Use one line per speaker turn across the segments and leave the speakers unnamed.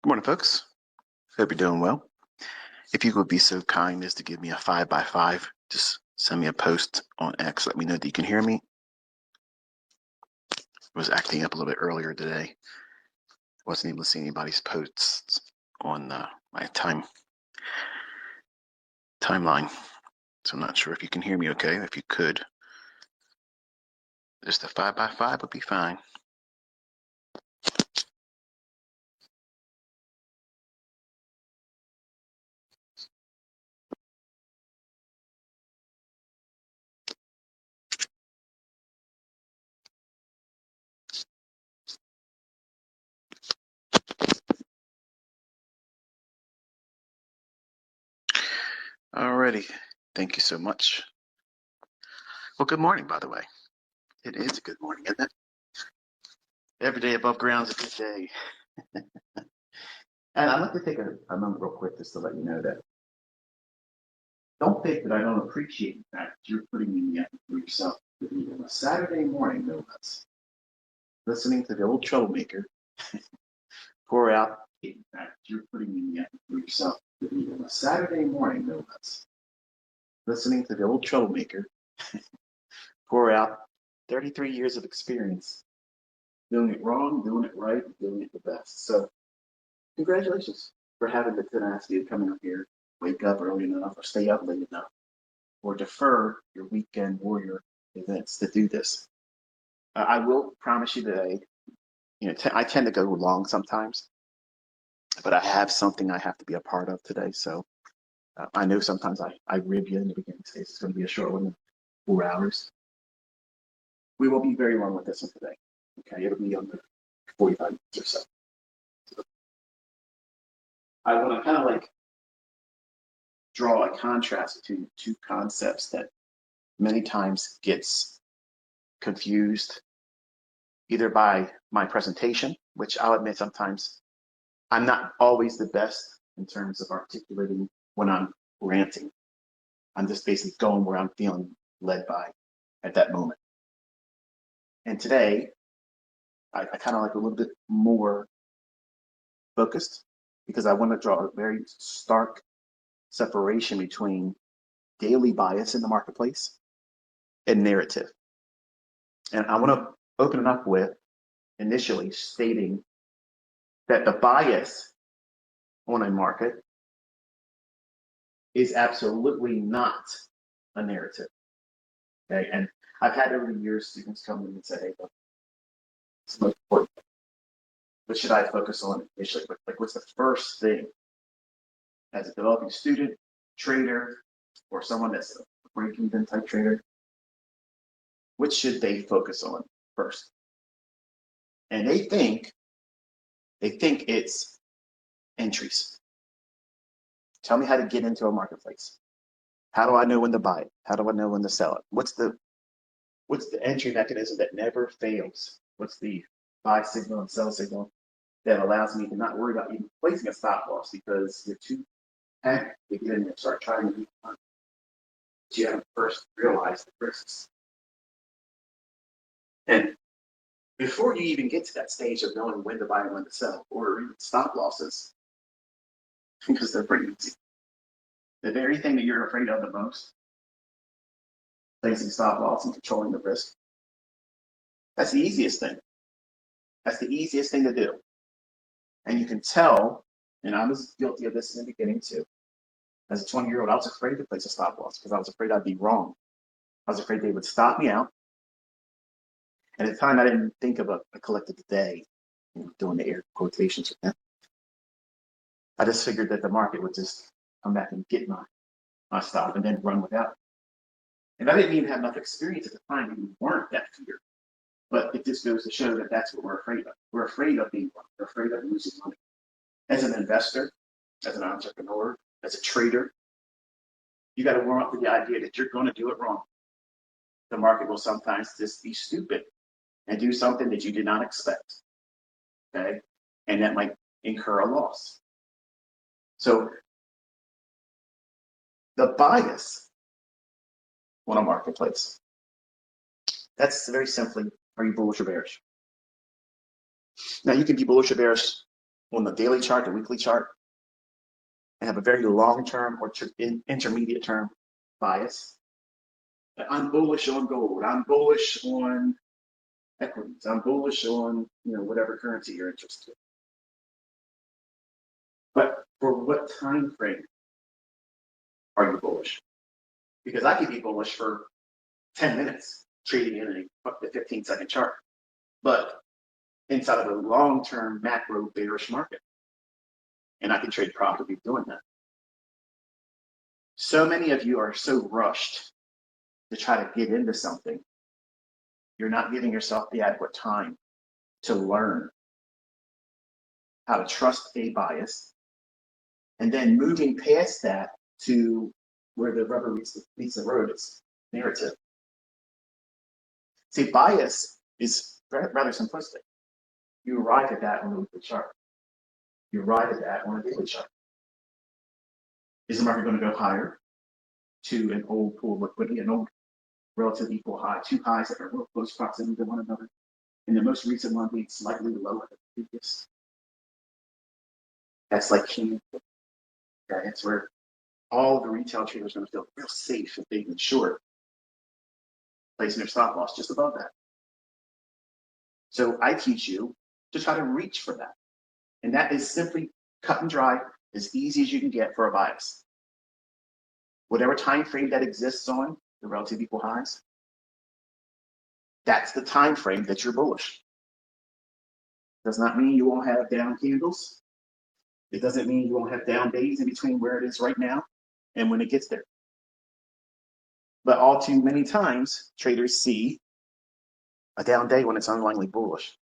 Good morning, folks. Hope you're doing well. If you would be so kind as to give me a 5x5, just send me a post on X. Let me know that you can hear me. I was acting up a little bit earlier today. Wasn't able to see anybody's posts on my timeline. So I'm not sure if you can hear me okay. If you could, just a 5x5 would be fine. Alrighty. Thank you so much. Well, good morning, by the way. It is a good morning, isn't it? Every day above ground is a good day. And I'd like to take a moment real quick just to let you know that don't think that I don't appreciate the fact that you're putting in the effort for yourself to be on a Saturday morning, no less, listening to the old troublemaker pour out the fact that you're putting in the effort for yourself to be on a Saturday morning, no less, listening to the old troublemaker pour out 33 years of experience doing it wrong, doing it right, doing it the best. So congratulations for having the tenacity of coming up here, wake up early enough or stay up late enough, or defer your weekend warrior events to do this. I will promise you today, I tend to go long sometimes, but I have something I have to be a part of today. So I know sometimes I rib you in the beginning stage. It's going to be a short one, 4 hours. We will be very long with this one today. Okay, it'll be under 45 minutes or so. I want to kind of like draw a contrast between two concepts that many times gets confused either by my presentation, which I'll admit sometimes I'm not always the best in terms of articulating when I'm ranting. I'm just basically going where I'm feeling led by at that moment. And today, I kind of like a little bit more focused because I want to draw a very stark separation between daily bias in the marketplace and narrative. And I want to open it up with initially stating that the bias on a market is absolutely not a narrative. Okay, and I've had over the years students come in and say, "Hey, look, it's most important. What should I focus on initially? Like, what's the first thing as a developing student, trader, or someone that's a break-even type trader? What should they focus on first?" And they think it's entries. Tell me how to get into a marketplace. How do I know when to buy it? How do I know when to sell it? What's the entry mechanism that never fails? What's the buy signal and sell signal that allows me to not worry about even placing a stop loss because you're too panicked to get in there and start trying to be fun. So you have to first realize the risks. And before you even get to that stage of knowing when to buy and when to sell, or even stop losses, because they're pretty easy. The very thing that you're afraid of the most, placing stop loss and controlling the risk, that's the easiest thing. That's the easiest thing to do. And you can tell, and I was guilty of this in the beginning too. As a 20-year-old, I was afraid to place a stop loss because I was afraid I'd be wrong. I was afraid they would stop me out. And at the time, I didn't think of a collective day, doing the air quotations with that. I just figured that the market would just come back and get my stop and then run without it. And I didn't even have enough experience at the time to warrant that fear. But it just goes to show that that's what we're afraid of. We're afraid of being wrong. We're afraid of losing money. As an investor, as an entrepreneur, as a trader, you got to warm up to the idea that you're going to do it wrong. The market will sometimes just be stupid and do something that you did not expect. Okay? And that might incur a loss. So the bias on a marketplace, that's very simply, are you bullish or bearish? Now you can be bullish or bearish on the daily chart, the weekly chart, and have a very long-term or intermediate-term bias. I'm bullish on gold. I'm bullish on equities. I'm bullish on whatever currency you're interested in. But for what time frame are you bullish? Because I could be bullish for 10 minutes trading in a 15-second chart, but inside of a long-term macro bearish market, and I can trade profitably doing that. So many of you are so rushed to try to get into something, you're not giving yourself the adequate time to learn how to trust a bias, and then moving past that to where the rubber meets the road, it's narrative. See, bias is rather simplistic. You arrive at that on the weekly chart. You arrive at that on a daily chart. Is the market going to go higher to an old pool of liquidity, an old relative equal high, two highs that are real close proximity to one another, and the most recent one being slightly lower than the previous? That's like king. That's where all the retail traders are going to feel real safe if they can short, placing their stop loss just above that. So I teach you to try to reach for that. And that is simply cut and dry, as easy as you can get for a bias. Whatever time frame that exists on the relative equal highs, that's the time frame that you're bullish. Does not mean you won't have down candles. It doesn't mean you won't have down days in between where it is right now and when it gets there. But all too many times, traders see a down day when it's unlikely bullish.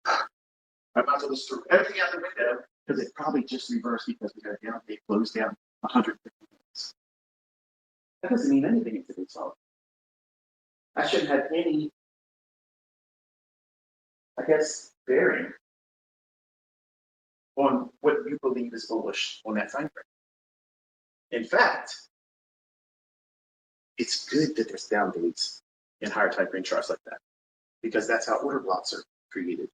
I'm about to list through everything out the window because it probably just reversed because we got a down day closed down 150 minutes. That doesn't mean anything in today's solid. I shouldn't have any, bearing on what you believe is bullish on that time frame. In fact, it's good that there's down days in higher time frame charts like that, because that's how order blocks are created.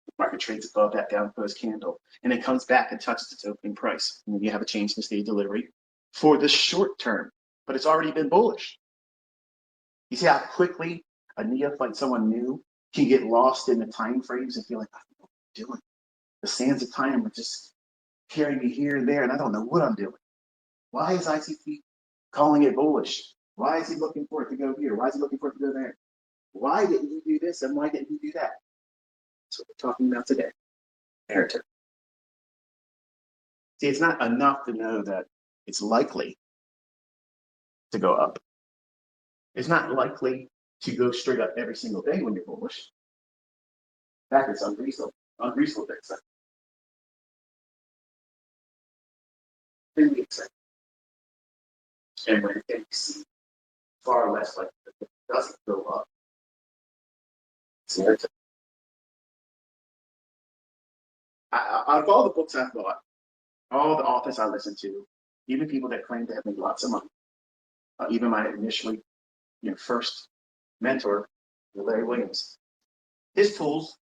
The market trades above that down close candle, and it comes back and touches its opening price. And then you have a change in the state of delivery for the short term, but it's already been bullish. You see how quickly a neophyte, someone new, can get lost in the time frames and feel like, I don't know what I'm doing. The sands of time are just carrying me here and there, and I don't know what I'm doing. Why is ICT calling it bullish? Why is he looking for it to go here? Why is he looking for it to go there? Why didn't he do this and why didn't he do that? That's what we're talking about today. Narrative. See, it's not enough to know that it's likely to go up. It's not likely to go straight up every single day when you're bullish. In fact, it's unreasonable to accept. And when it see far less likely that it doesn't go up, it's narrative. Out of all the books I've bought, all the authors I listen to, even people that claim to have made lots of money, even my initially, first mentor, Larry Williams, his tools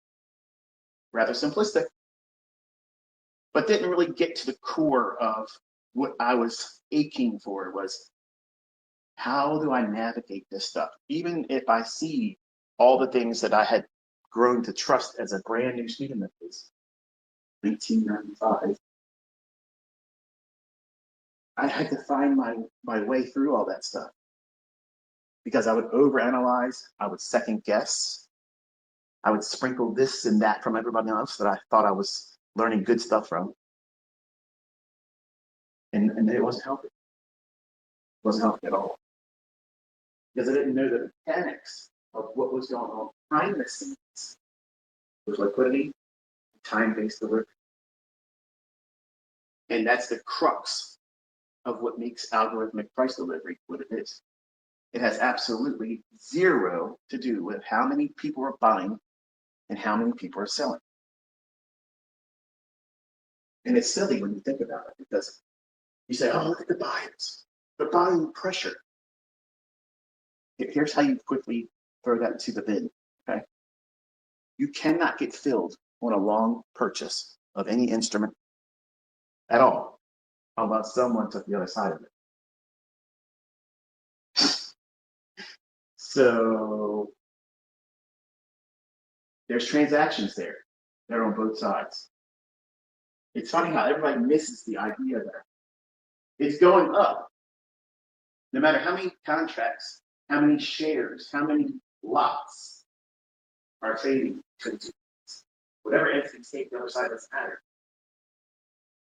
rather simplistic, but didn't really get to the core of what I was aching for. Was how do I navigate this stuff? Even if I see all the things that I had grown to trust as a brand new student of his, 1995, I had to find my way through all that stuff because I would overanalyze, I would second guess, I would sprinkle this and that from everybody else that I thought I was learning good stuff from. And it wasn't helping. It wasn't helping at all. Because I didn't know the mechanics of what was going on behind the scenes with liquidity, time-based delivery. And that's the crux of what makes algorithmic price delivery what it is. It has absolutely zero to do with how many people are buying and how many people are selling. And it's silly when you think about it, because you say, oh, look at the buyers. They're buying pressure. Here's how you quickly throw that into the bin, okay? You cannot get filled on a long purchase of any instrument at all unless someone took the other side of it. So there's transactions there. They're on both sides. It's funny how everybody misses the idea that it's going up. No matter how many contracts, how many shares, how many lots are trading, whatever entity state the other side doesn't matter.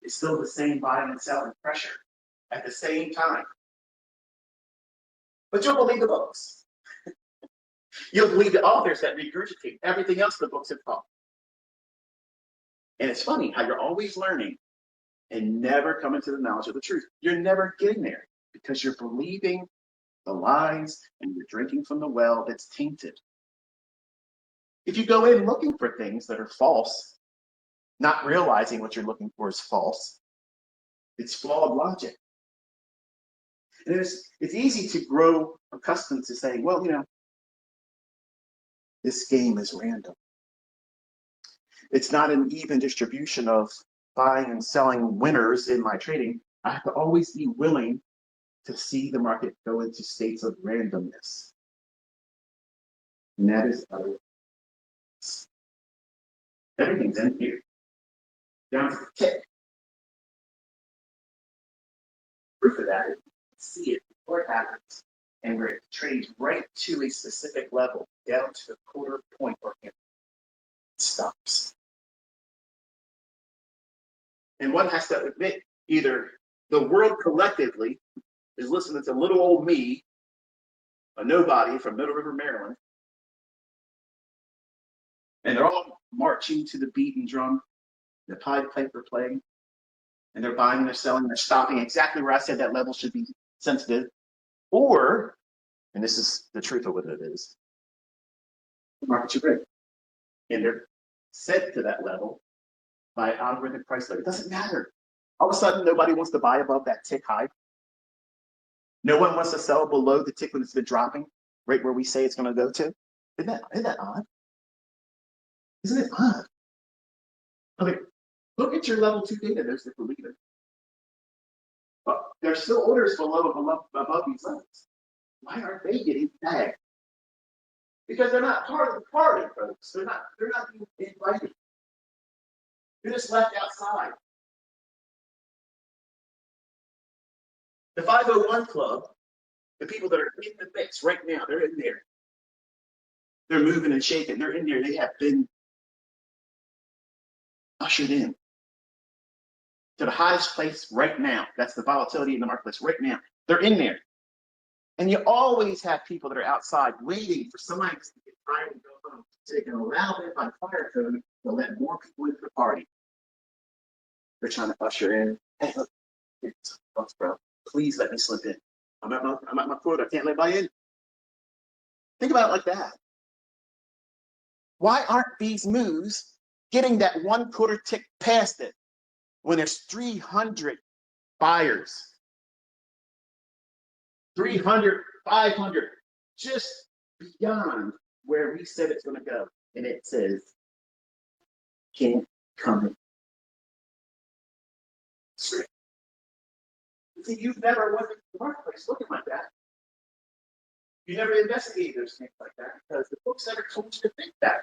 It's still the same buying and selling pressure at the same time. But you'll believe the books. You'll believe the authors that regurgitate everything else the books have taught. And it's funny how you're always learning and never coming to the knowledge of the truth. You're never getting there because you're believing the lies and you're drinking from the well that's tainted. If you go in looking for things that are false, not realizing what you're looking for is false, it's flawed logic. And it's easy to grow accustomed to saying, well, this game is random. It's not an even distribution of buying and selling winners in my trading. I have to always be willing to see the market go into states of randomness. And that is everything's in here, down to the tick. Proof of that is you can see it before it happens, and where it trades right to a specific level, down to the quarter point or it stops. And one has to admit, either the world collectively is listening to little old me, a nobody from Middle River, Maryland, and they're all marching to the beat and drum, the Pied Piper playing, and they're buying, they're selling, they're stopping exactly where I said that level should be sensitive. Or, and this is the truth of what it is, the market should break. And they're set to that level by algorithmic price level. It doesn't matter. All of a sudden, nobody wants to buy above that tick high. No one wants to sell below the tick when it's been dropping, right where we say it's going to go to. Isn't that odd? Isn't it odd? Okay, look at your level 2 data. There's the believer. But there's still orders above these levels. Why aren't they getting tagged? Because they're not part of the party, folks. They're not being invited. You're just left outside. The 501 Club, the people that are in the mix right now, they're in there. They're moving and shaking. They're in there. They have been ushered in to the highest place right now. That's the volatility in the marketplace right now. They're in there. And you always have people that are outside waiting for somebody to get tired and go home. So they can allow them by fire code to let more people into the party. They're trying to usher in. Hey, look, it's bucks, bro. Please let me slip in. I'm at my quota. I can't let by in. Think about it like that. Why aren't these moves getting that 1 quarter tick past it when there's 300 buyers? 300, 500, just beyond where we said it's going to go. And it says, can't come in. See, you've never went into the marketplace looking like that. You never investigated those things like that because the books never told you to think that.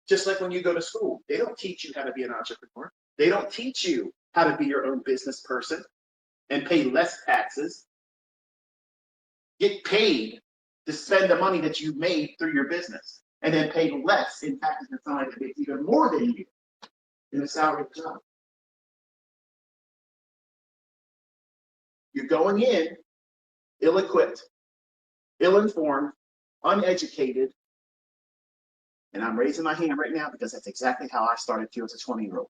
Just like when you go to school, they don't teach you how to be an entrepreneur. They don't teach you how to be your own business person and pay less taxes. Get paid to spend the money that you made through your business and then pay less in taxes than somebody that makes even more than you in a salary job. You're going in ill-equipped, ill-informed, uneducated, and I'm raising my hand right now because that's exactly how I started too as a 20-year-old.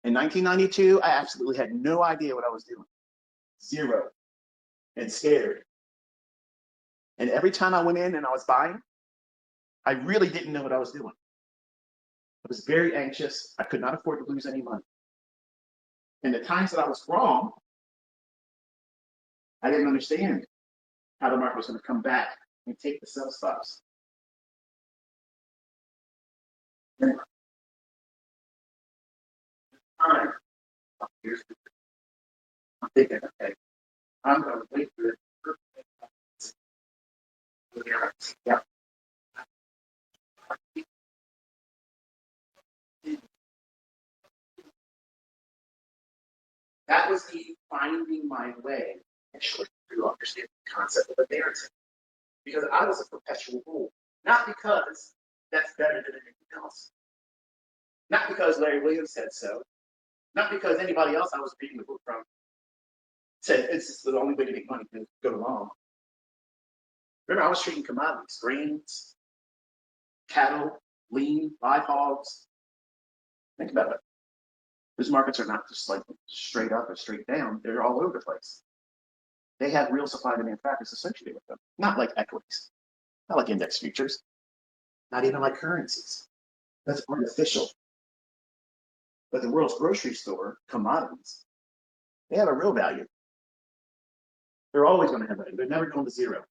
In 1992, I absolutely had no idea what I was doing. Zero. And scared. And every time I went in and I was buying, I really didn't know what I was doing. I was very anxious. I could not afford to lose any money. And the times that I was wrong, I didn't understand how the market was going to come back and take the sell stops. Anyway, time. Here's the I'm thinking, okay, I'm going to wait for it. Yeah. That was me finding my way actually to understand the concept of a narrative. Because I was a perpetual fool. Not because that's better than anything else. Not because Larry Williams said so. Not because anybody else I was reading the book from said it's the only way to make money to go along. Remember, I was trading commodities, grains, cattle, lean, live hogs. Think about it. Those markets are not just like straight up or straight down. They're all over the place. They have real supply and demand factors associated with them. Not like equities, not like index futures, not even like currencies. That's artificial. But the world's grocery store, commodities, they have a real value. They're always going to have value. They're never going to zero.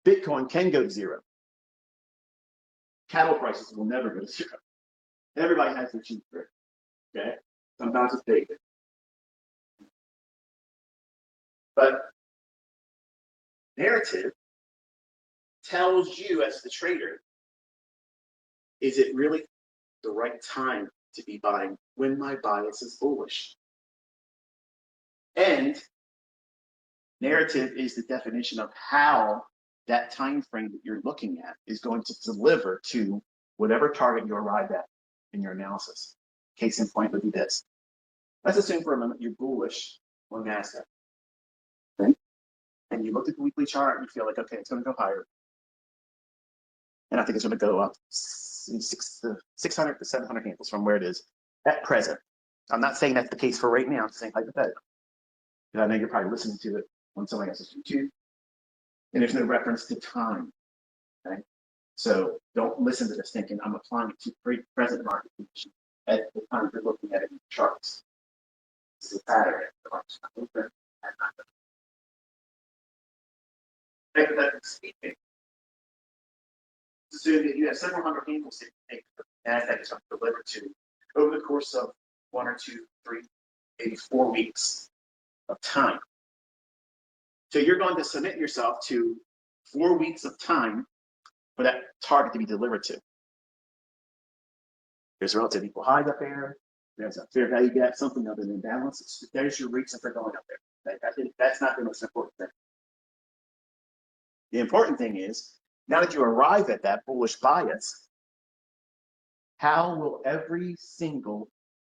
Bitcoin can go to zero. Cattle prices will never go to zero. Everybody has their cheap trick. Okay? Sometimes it's big. But narrative tells you as the trader, is it really the right time to be buying when my bias is bullish? And narrative is the definition of how that time frame that you're looking at is going to deliver to whatever target you arrive at in your analysis. Case in point would be this. Let's assume for a moment you're bullish on NASDAQ. Okay? And you look at the weekly chart and you feel like, okay, it's going to go higher. And I think it's going to go up 600 to 700 handles from where it is at present. I'm not saying that's the case for right now. I'm just saying hypothetical. And I know you're probably listening to it on somebody else's YouTube. And there's no reference to time. Okay? So don't listen to this thinking I'm applying it to present market conditions at the time you're looking at it in the charts. This is a pattern. Hypothetically speaking, assume that you have several hundred handles that you think NASDAQ is going to deliver to over the course of 1 or 2, 3, maybe 4 weeks of time. So you're going to submit yourself to 4 weeks of time for that target to be delivered to. There's relative equal highs up there. There's a fair value gap, something other than balance. There's your reason for going up there. I think that's not the most important thing. The important thing is, now that you arrive at that bullish bias, how will every single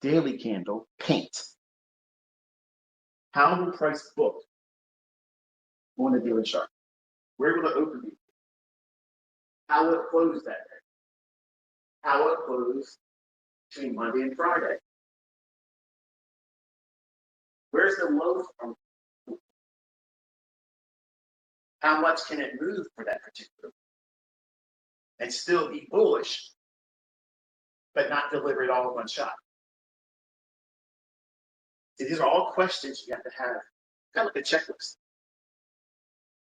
daily candle paint? How will price book on the daily chart? Where will it open be? How will it close that day? How will it close between Monday and Friday? Where's the low from? How much can it move for that particular week? And still be bullish, but not deliver it all in one shot? See, these are all questions you have to have, kind of like a checklist.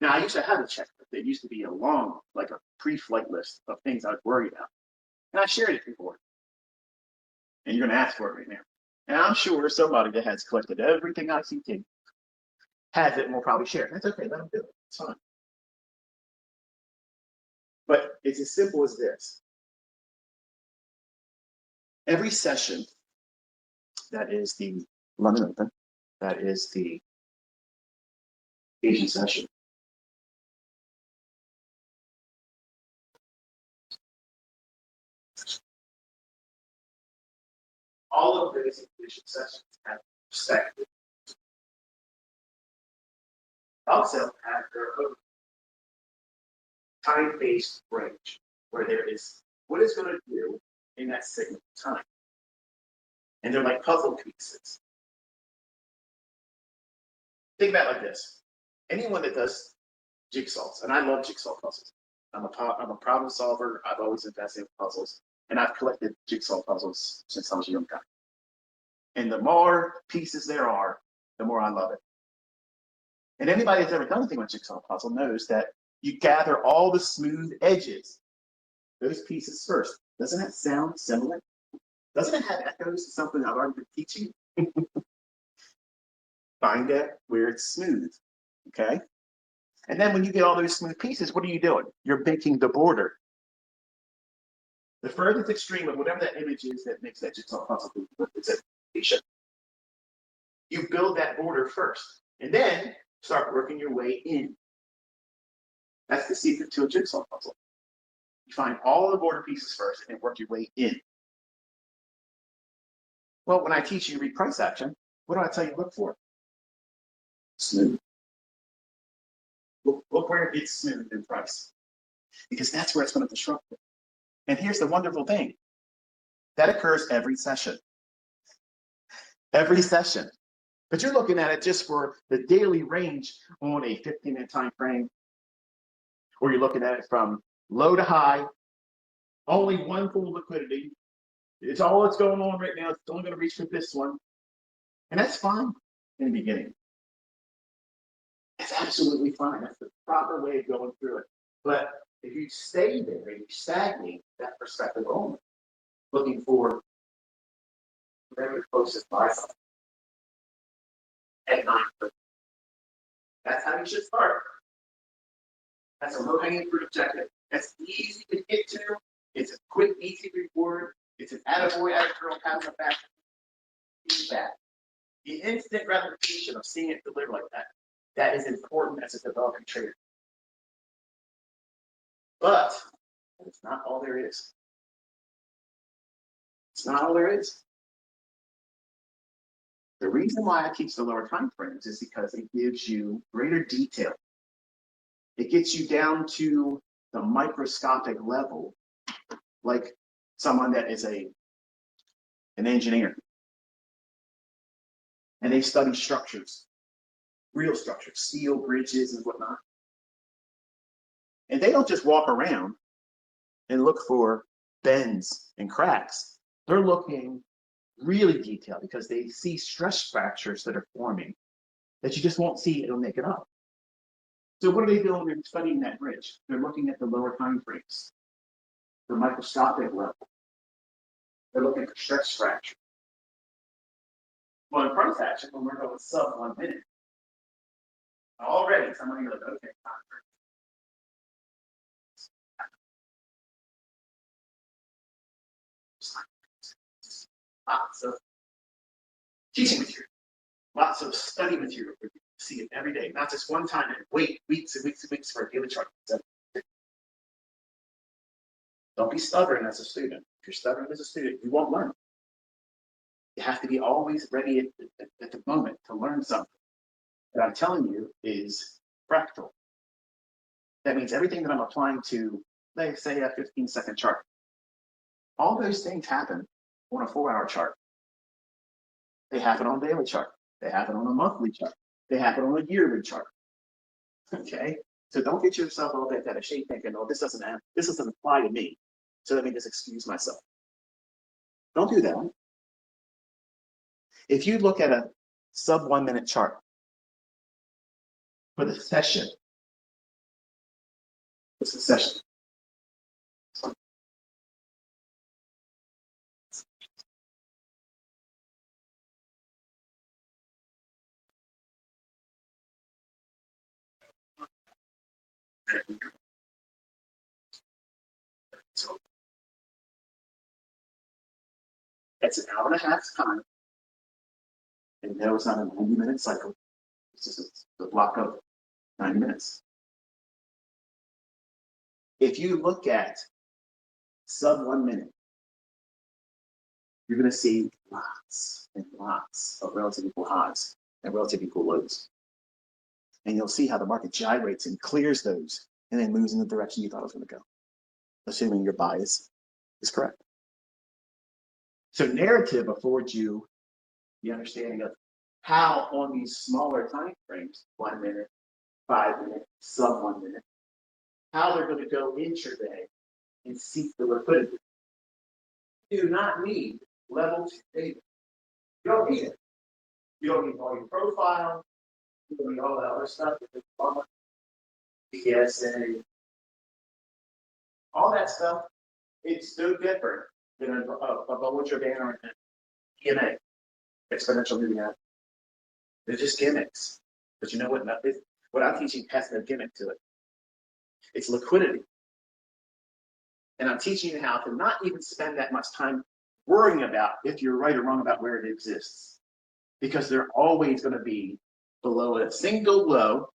Now, I used to have a checklist. It used to be a long, like a pre-flight list of things I'd worry about. And I shared it before. And you're going to ask for it right now. And I'm sure somebody that has collected everything ICT has it and will probably share it. That's okay, let them do it. It's fine. But it's as simple as this. Every session, that is the London Open, that is the Asian session, all of those Asian sessions have perspective. Also have their own time-based range, where there is what it's going to do in that segment of time. And they're like puzzle pieces. Think about it like this. Anyone that does jigsaws, and I love jigsaw puzzles. I'm a problem solver. I've always invested in puzzles. And I've collected jigsaw puzzles since I was a young guy. And the more pieces there are, the more I love it. And anybody that's ever done anything with jigsaw puzzle knows that you gather all the smooth edges, those pieces first. Doesn't that sound similar? Doesn't it have echoes to something I've already been teaching? Find it where it's smooth, okay? And then when you get all those smooth pieces, what are you doing? You're making the border. The furthest extreme of whatever that image is that makes that jigsaw puzzle, it's a patient. You build that border first, and then start working your way in. That's the secret to a jigsaw puzzle. You find all the border pieces first and work your way in. Well, when I teach you to read price action, what do I tell you to look for? Smooth. Look where it's smooth in price, because that's where it's going to disrupt it. And here's the wonderful thing. That occurs every session. Every session. But you're looking at it just for the daily range on a 15-minute time frame, or you're looking at it from low to high, only one pool of liquidity. It's all that's going on right now. It's only going to reach for this one. And that's fine in the beginning. It's absolutely fine. That's the proper way of going through it. But if you stay there and you stagnate that perspective only, looking for whatever your closest buy sign at 9, that's how you should start. That's a low-hanging fruit objective. That's easy to get to. It's a quick, easy reward. It's an attaboy, attagirl, pat on the back. Feedback. The instant gratification of seeing it deliver like that, that is important as a developing trader. But it's not all there is. It's not all there is. The reason why I teach the lower time frames is because it gives you greater detail. It gets you down to the microscopic level, like someone that is an engineer. And they study structures, real structures, steel bridges and whatnot. And they don't just walk around and look for bends and cracks. They're looking really detailed because they see stress fractures that are forming that you just won't see. It'll make it up. So what are they doing? They're studying that bridge. They're looking at the lower time frames, the microscopic level. They're looking for stress fracture. Well, in price action, when we're going sub 1 minute, already somebody goes, okay, lots of teaching material, lots of study material. You see it every day, not just one time and wait weeks and weeks and weeks for a daily chart. Don't be stubborn as a student. If you're stubborn as a student, you won't learn. You have to be always ready at the moment to learn something. What I'm telling you is fractal. That means everything that I'm applying to, let's say, a 15-second chart. All those things happen on a 4-hour chart. They happen on a daily chart. They happen on a monthly chart. They happen on a yearly chart. Okay? So don't get yourself all bent out of shape thinking, oh, this doesn't apply to me. So let me just excuse myself. Don't do that. If you look at a sub 1 minute chart for the session, what's the session? So it's an hour and a half time. And no, it's not a 90-minute cycle. It's just a block of 90 minutes. If you look at sub 1 minute, you're going to see lots and lots of relative equal highs and relative equal lows. And you'll see how the market gyrates and clears those and then moves in the direction you thought it was going to go, assuming your bias is correct. So narrative affords you the understanding of how on these smaller time frames, 1 minute, 5 minutes, sub 1 minute, how they're going to go intraday and seek the liquidity. You do not need level 2 data. You don't need it. You don't need volume profile. all that other stuff, PSA, all that stuff, it's no different than a Bollinger Band or an EMA, exponential moving average. They're just gimmicks. But you know what? What I'm teaching has no gimmick to it. It's liquidity. And I'm teaching you how to not even spend that much time worrying about if you're right or wrong about where it exists. Because they're always going to be below a single low,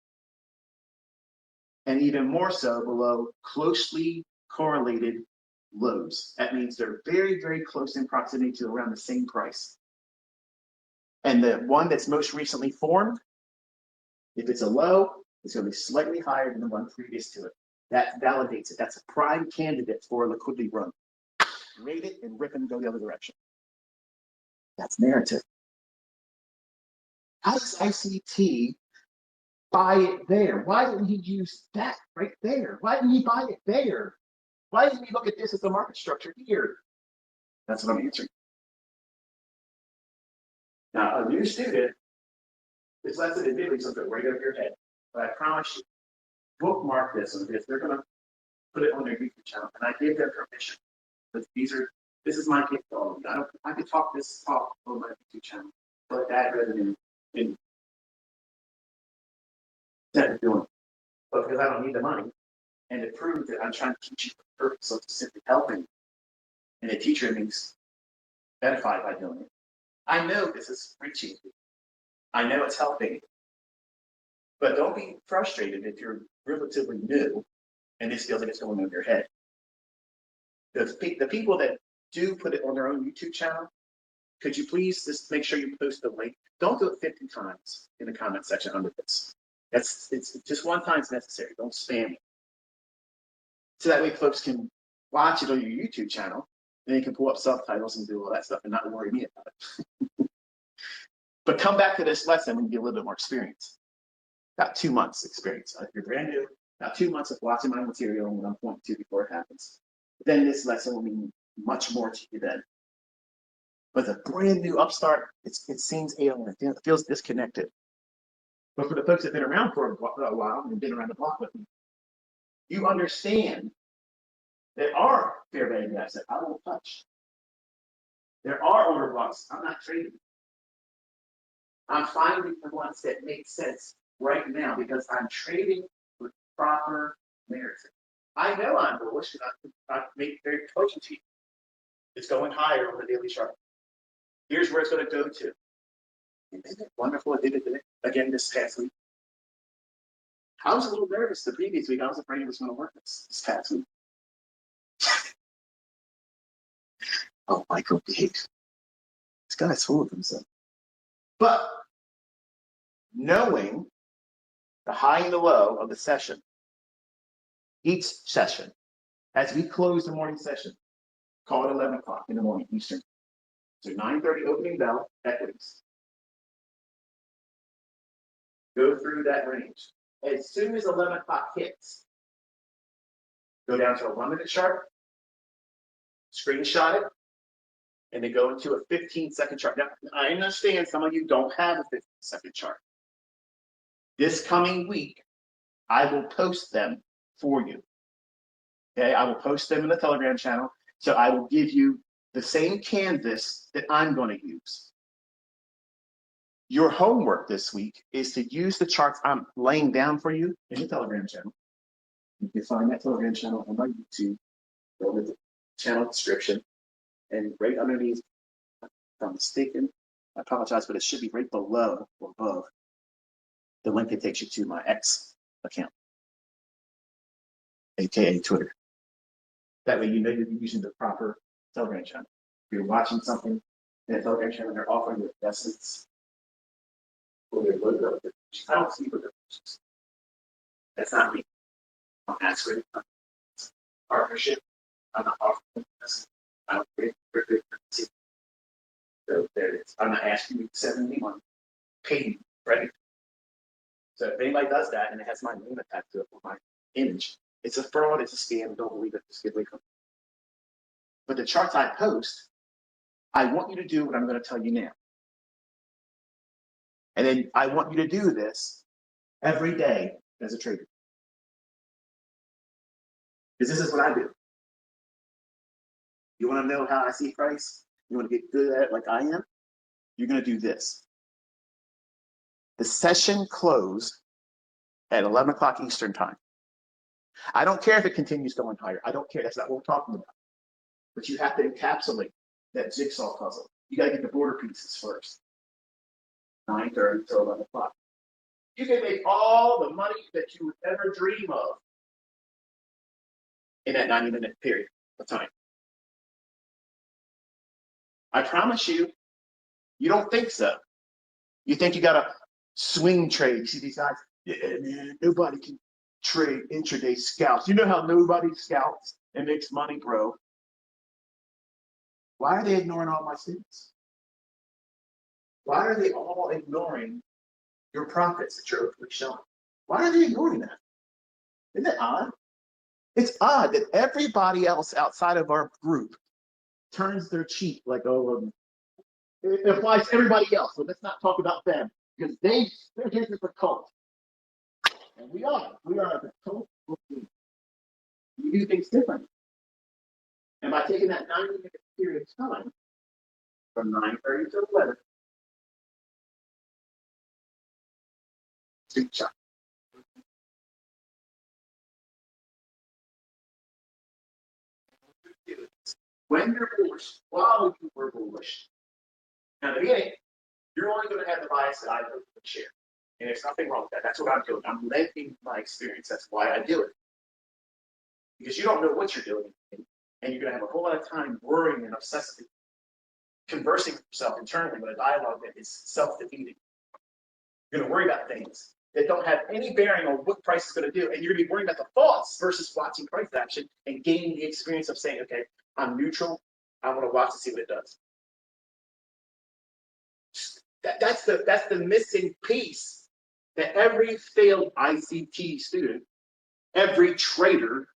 and even more so below closely correlated lows. That means they're very, very close in proximity to around the same price. And the one that's most recently formed, if it's a low, it's going to be slightly higher than the one previous to it. That validates it. That's a prime candidate for a liquidity run. Rate it and rip and go the other direction. That's narrative. How does ICT buy it there? Why didn't he use that right there? Why didn't he buy it there? Why didn't he look at this as the market structure here? That's what I'm answering. Now, a new student, this lesson admittedly something right over your head, but I promise you, bookmark this on this. They're going to put it on their YouTube channel, and I gave them permission. But this is my capability. I could talk this talk on my YouTube channel, but that rather than doing it. But because I don't need the money, and to prove that I'm trying to teach you for the purpose of simply helping, and the teacher means edified by doing it. I know this is reaching you. I know it's helping. But don't be frustrated if you're relatively new and this feels like it's going over your head. The people that do put it on their own YouTube channel, could you please just make sure you post the link? Don't do it 50 times in the comment section under this. It's just one time is necessary. Don't spam it. So that way folks can watch it on your YouTube channel, then you can pull up subtitles and do all that stuff and not worry me about it. But come back to this lesson when you get a little bit more experience. About 2 months experience. If you're brand new, about 2 months of watching my material and what I'm pointing to before it happens. Then this lesson will mean much more to you then. But the brand new upstart, it seems alien. It feels disconnected. But for the folks that have been around for a while and been around the block with me, you understand there are fair value assets I won't touch. There are order blocks I'm not trading. I'm finding the ones that make sense right now because I'm trading with proper narrative. I know I'm bullish because I've made it very cogent to you. It's going higher on the daily chart. Here's where it's going to go to. Isn't it wonderful? I did it again this past week. I was a little nervous the previous week. I was afraid it was going to work this past week. Oh, Michael Biggs. This guy's full of himself. But knowing the high and the low of the session, each session, as we close the morning session, call it 11 o'clock in the morning Eastern. So 9:30 opening bell, equities. Go through that range. As soon as 11 o'clock hits, go down to a 1-minute chart, screenshot it, and then go into a 15-second chart. Now, I understand some of you don't have a 15-second chart. This coming week, I will post them for you. Okay, I will post them in the Telegram channel. So I will give you the same canvas that I'm going to use. Your homework this week is to use the charts I'm laying down for you in the Telegram channel. You can find that Telegram channel on my YouTube. Go to the channel description. And right underneath, if I'm mistaken, I apologize, but it should be right below or above the link that takes you to my X account, aka Twitter. That way you know you're using the proper Telegram channel. If you're watching something in a Telegram channel, they're offering you investments for their logo. I don't see what they're doing. That's not me. I'm asking partnership. I'm not offering this. I don't create cryptocurrency. So there it is. I'm not asking you to send me money. Pay me, right? So if anybody does that and it has my name attached to it or my image, it's a fraud, it's a scam, don't believe it, just get away from it. But the charts I post, I want you to do what I'm going to tell you now. And then I want you to do this every day as a trader. Because this is what I do. You want to know how I see price? You want to get good at it like I am? You're going to do this. The session closed at 11 o'clock Eastern time. I don't care if it continues going higher. I don't care. That's not what we're talking about. But you have to encapsulate that jigsaw puzzle. You got to get the border pieces first. 9:30 to 11 o'clock. You can make all the money that you would ever dream of in that 90-minute period of time. I promise you, you don't think so. You think you got to swing trade. You see these guys, yeah, man, nobody can trade intraday scalps. You know how nobody scalps and makes money, bro. Why are they ignoring all my students? Why are they all ignoring your profits that you're openly showing? Why are they ignoring that? Isn't it odd? It's odd that everybody else outside of our group turns their cheek like, oh, it applies to everybody else. So let's not talk about them because they're here for cult. And we are the cult. We do things differently. And by taking that 90-minute period of time from 9:30 to 11, when you're bullish, while you were bullish, now in the beginning, you're only going to have the bias that I share. And there's nothing wrong with that. That's what I'm doing. I'm living my experience. That's why I do it. Because you don't know what you're doing. And you're going to have a whole lot of time worrying and obsessively conversing with yourself internally with a dialogue that is self-defeating. You're going to worry about things that don't have any bearing on what price is going to do. And you're going to be worrying about the thoughts versus watching price action and gaining the experience of saying, okay, I'm neutral. I want to watch to see what it does. That's the missing piece that every failed ICT student, every trader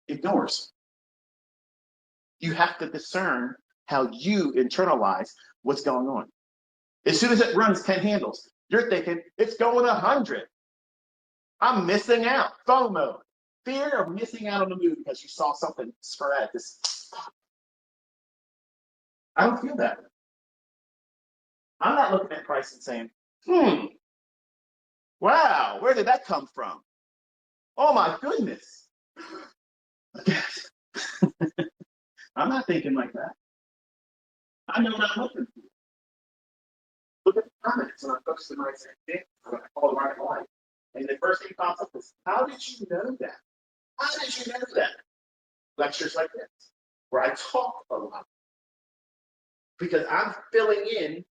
ignores. You have to discern how you internalize what's going on. As soon as it runs 10 handles, you're thinking, it's going 100. I'm missing out. FOMO. Fear of missing out on the move because you saw something sporadic. I don't feel that. I'm not looking at price and saying, wow, where did that come from? Oh my goodness. I'm not thinking like that. I know what I'm looking for. Look at the comments when I post the right thing, when I call the right line. And the first thing pops up is, how did you know that? How did you know that? Lectures like this, where I talk a lot. Because I'm filling in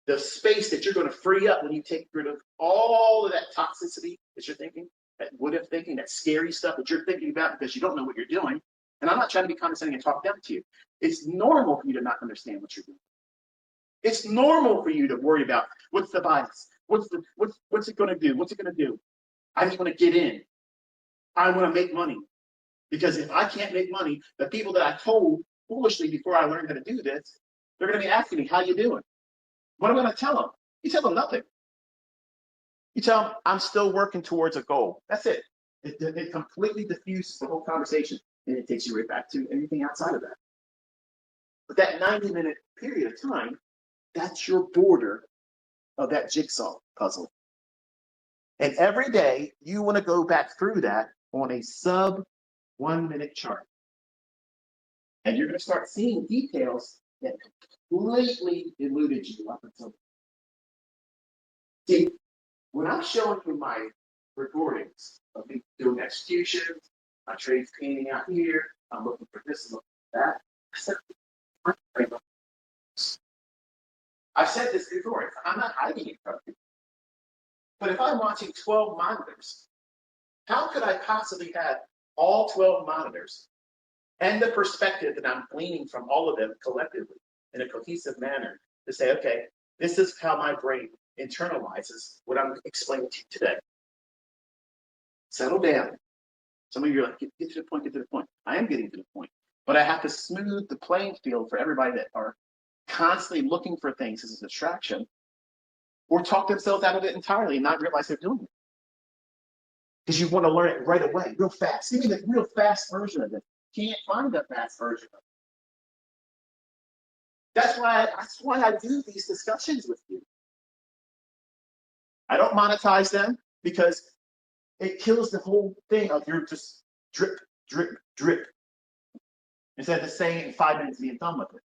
the space that you're going to free up when you take rid of all of that toxicity that you're thinking, that would-have thinking, that scary stuff that you're thinking about because you don't know what you're doing. And I'm not trying to be condescending and talk down to you. It's normal for you to not understand what you're doing. It's normal for you to worry about what's the bias, what's it going to do, what's it going to do. I just want to get in. I want to make money. Because if I can't make money, the people that I told foolishly before I learned how to do this, they're going to be asking me, how you doing? What am I going to tell them? You tell them nothing. You tell them, I'm still working towards a goal. That's it. It completely diffuses the whole conversation, and it takes you right back to anything outside of that. But that 90-minute period of time, that's your border of that jigsaw puzzle. And every day, you want to go back through that on a sub 1-minute chart. And you're going to start seeing details that completely eluded you up until. See, when I'm showing you my recordings of me doing executions, my trades painting out here, I'm looking for this, looking for that. I've said this before, I'm not hiding it from you. But if I'm watching 12 monitors, how could I possibly have all 12 monitors and the perspective that I'm gleaning from all of them collectively in a cohesive manner to say, okay, this is how my brain internalizes what I'm explaining to you today. Settle down. Some of you are like, get to the point, get to the point. I am getting to the point. But I have to smooth the playing field for everybody that are constantly looking for things as a distraction or talk themselves out of it entirely and not realize they're doing it. Because you want to learn it right away, real fast. Give me the real fast version of it. Can't find a fast version of it. That's why I do these discussions with you. I don't monetize them because it kills the whole thing of you're just drip, drip, drip. Instead of just saying it in 5 minutes being done with it.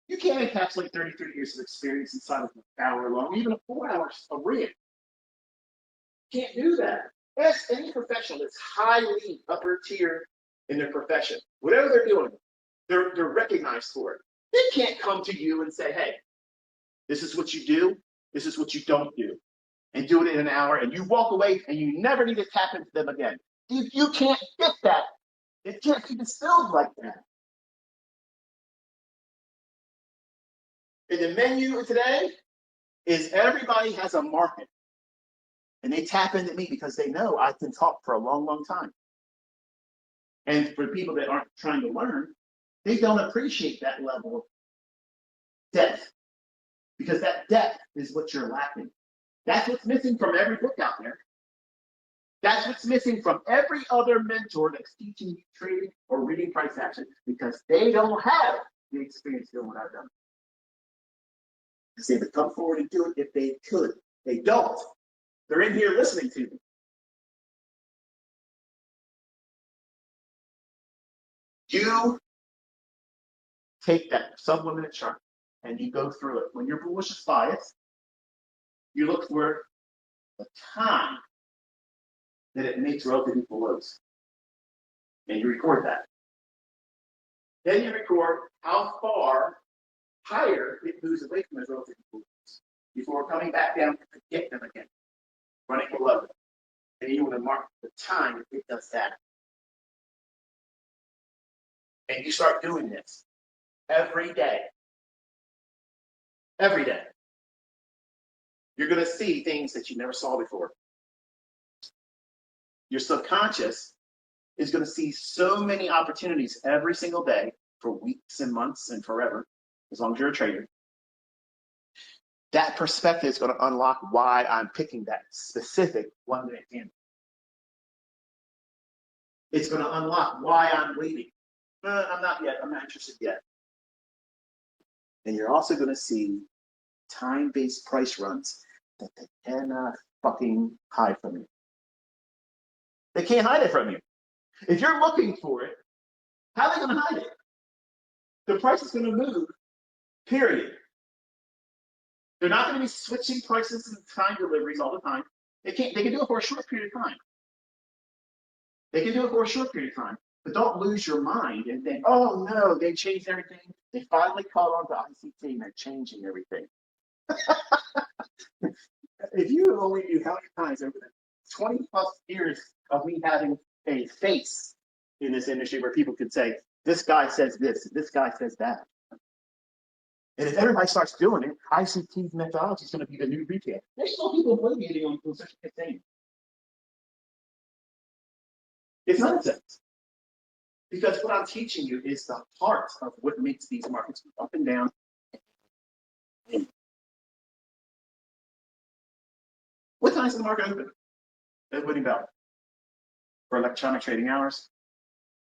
You can't encapsulate 33 years of experience inside of an hour long, even a 4 hours a rig. Can't do that. Ask any professional that's highly upper tier in their profession. Whatever they're doing, they're recognized for it. They can't come to you and say, hey, this is what you do, this is what you don't do, and do it in an hour, and you walk away and you never need to tap into them again. You can't get that. It can't be distilled like that. And the menu today is everybody has a market. And they tap into me because they know I can talk for a long, long time. And for people that aren't trying to learn, they don't appreciate that level of depth. Because that depth is what you're lacking. That's what's missing from every book out there. That's what's missing from every other mentor that's teaching you trading or reading price action, because they don't have the experience doing what I've done. They would come forward and do it if they could. They don't. They're in here listening to me. You take that sub-1 minute chart and you go through it. When you're bullish is bias, you look for the time that it makes relative equal lows. And you record that. Then you record how far higher it moves away from those relative equal lows before coming back down to get them again, running below it. And you want to mark the time it does that. And you start doing this every day. Every day. You're going to see things that you never saw before. Your subconscious is going to see so many opportunities every single day for weeks and months and forever, as long as you're a trader. That perspective is going to unlock why I'm picking that specific 1 minute candle. It's going to unlock why I'm waiting. I'm not yet. I'm not interested yet. And you're also going to see time-based price runs that they cannot fucking hide from you. They can't hide it from you. If you're looking for it, how are they going to hide it? The price is going to move, period. They're not going to be switching prices and time deliveries all the time. They can do it for a short period of time. They can do it for a short period of time. But don't lose your mind and think, oh no, they changed everything. They finally caught on to ICT and they're changing everything. If you only knew how many times over the 20 plus years of me having a face in this industry where people could say, this guy says this, this guy says that. And if everybody starts doing it, ICT's methodology is going to be the new retail. There's still people obliviating on such a thing. It's nonsense. Because what I'm teaching you is the heart of what makes these markets go up and down. What time is the market open? At Winning Bell. For electronic trading hours?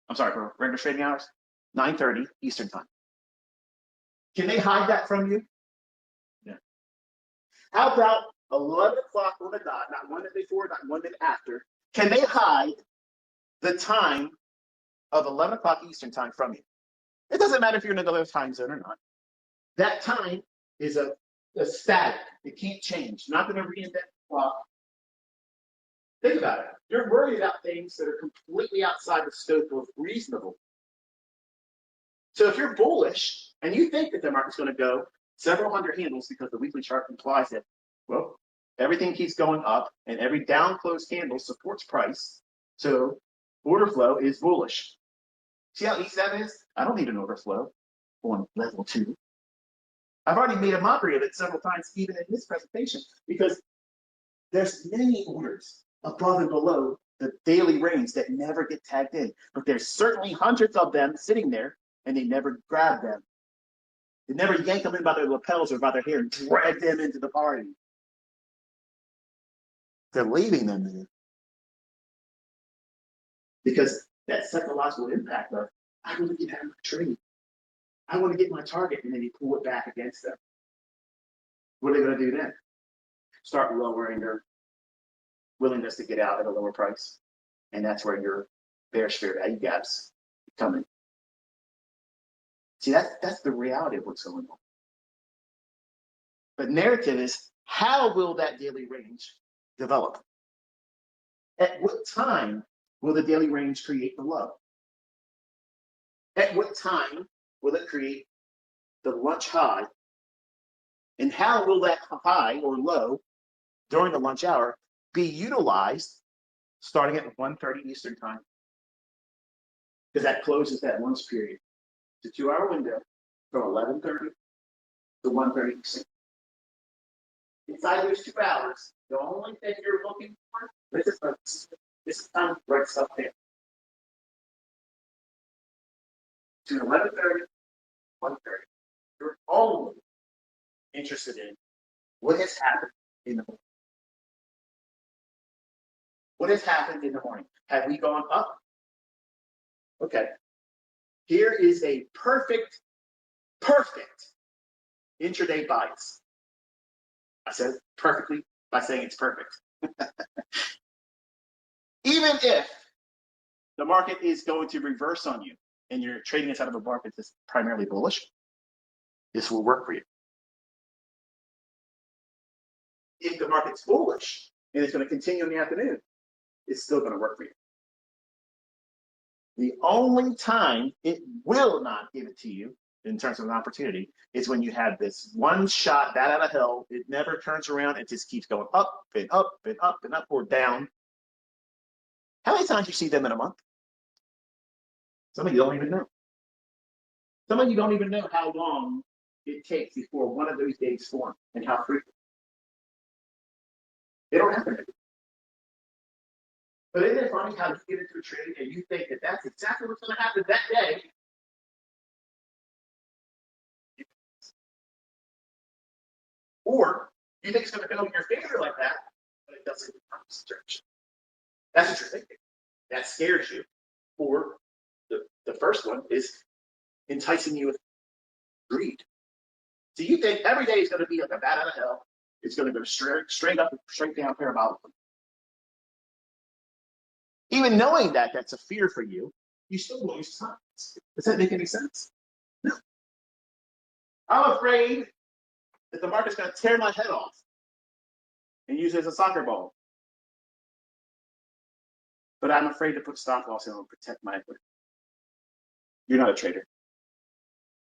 I'm sorry, for regular trading hours? 9:30 Eastern time. Can they hide that from you? Yeah. How about 11 o'clock on the dot, not 1 minute before, not 1 minute after? Can they hide the time of 11 o'clock Eastern time from you? It doesn't matter if you're in another time zone or not. That time is a static. It can't change. Not going to reinvent the clock. Think about it. You're worried about things that are completely outside the scope of reasonable. So if you're bullish and you think that the market's going to go several hundred handles because the weekly chart implies it, well, everything keeps going up and every down close candle supports price. So order flow is bullish. See how easy that is? I don't need an order flow on level 2. I've already made a mockery of it several times, even in this presentation, because there's many orders above and below the daily range that never get tagged in. But there's certainly hundreds of them sitting there, and they never grab them. They never yank them in by their lapels or by their hair and drag them into the party. They're leaving them there. Because that psychological impact of, I want to get out of my trade. I want to get my target, and then you pull it back against them. What are they going to do then? Start lowering their willingness to get out at a lower price. And that's where your bearish fair value gaps come in. See, that's the reality of what's going on. But narrative is, how will that daily range develop? At what time will the daily range create the low? At what time will it create the lunch high? And how will that high or low during the lunch hour be utilized starting at 1:30 Eastern time? Because that closes that lunch period. It's a 2-hour window from 11:30 to 1:30 Eastern. Inside those 2 hours, the only thing you're looking for, this is time to write stuff down. To 11:30, 1:30, you're only interested in what has happened in the morning. What has happened in the morning? Have we gone up? Okay. Here is a perfect intraday bias. I said perfectly by saying it's perfect. Even if the market is going to reverse on you and you're trading inside of a market that's primarily bullish, this will work for you. If the market's bullish and it's going to continue in the afternoon, it's still going to work for you. The only time it will not give it to you in terms of an opportunity is when you have this one shot bat out of hell. It never turns around. It just keeps going up and up and up and up or down. How many times do you see them in a month? Some of you don't even know. Some of you don't even know how long it takes before one of those days form and how frequent. They don't happen. But isn't it funny how you get into a trade and you think that that's exactly what's going to happen that day? Or you think it's going to go in your favor like that, but it doesn't in the opposite direction. That's what you're thinking. That scares you. Or the first one is enticing you with greed. So you think every day is going to be like a bat out of hell. It's going to go straight up, straight down parabolically. Even knowing that that's a fear for you, you still lose time. Does that make any sense? No. I'm afraid that the market's going to tear my head off and use it as a soccer ball. But I'm afraid to put stop loss in to protect my equity. You're not a trader.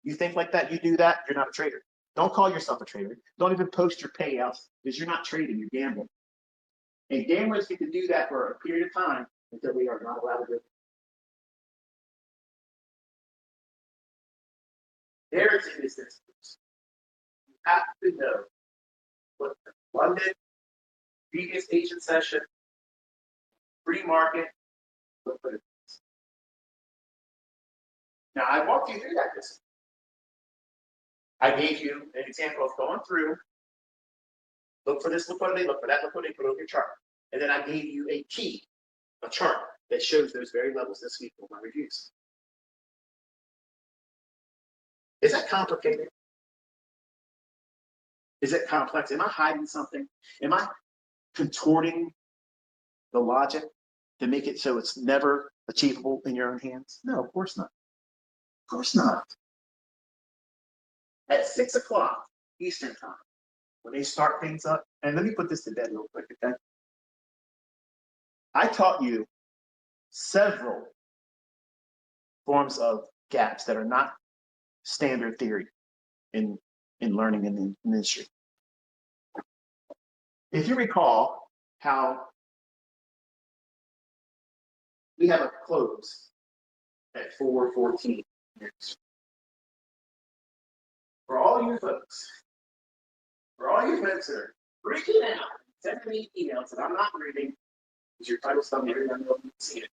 You think like that, you do that, you're not a trader. Don't call yourself a trader. Don't even post your payouts because you're not trading, you're gambling. And gamblers get to do that for a period of time until we are not allowed to do it. There is in this instance. You have to know what the London previous Asian session, pre-market, look for it. Now I walked you through that this. I gave you an example of going through, look for this liquidity, look for that liquidity, put it on your chart. And then I gave you a key, a chart that shows those very levels this week on my reviews. Is that complicated? Is it complex? Am I hiding something? Am I contorting the logic to make it so it's never achievable in your own hands? No, of course not. Of course not. At 6 o'clock Eastern time, when they start things up, and let me put this to bed real quick, okay? I taught you several forms of gaps that are not standard theory in learning in the industry. If you recall how we have a close at 4:14. For all you folks that are freaking out, sending me emails that I'm not reading, because your title's telling me every time you see it,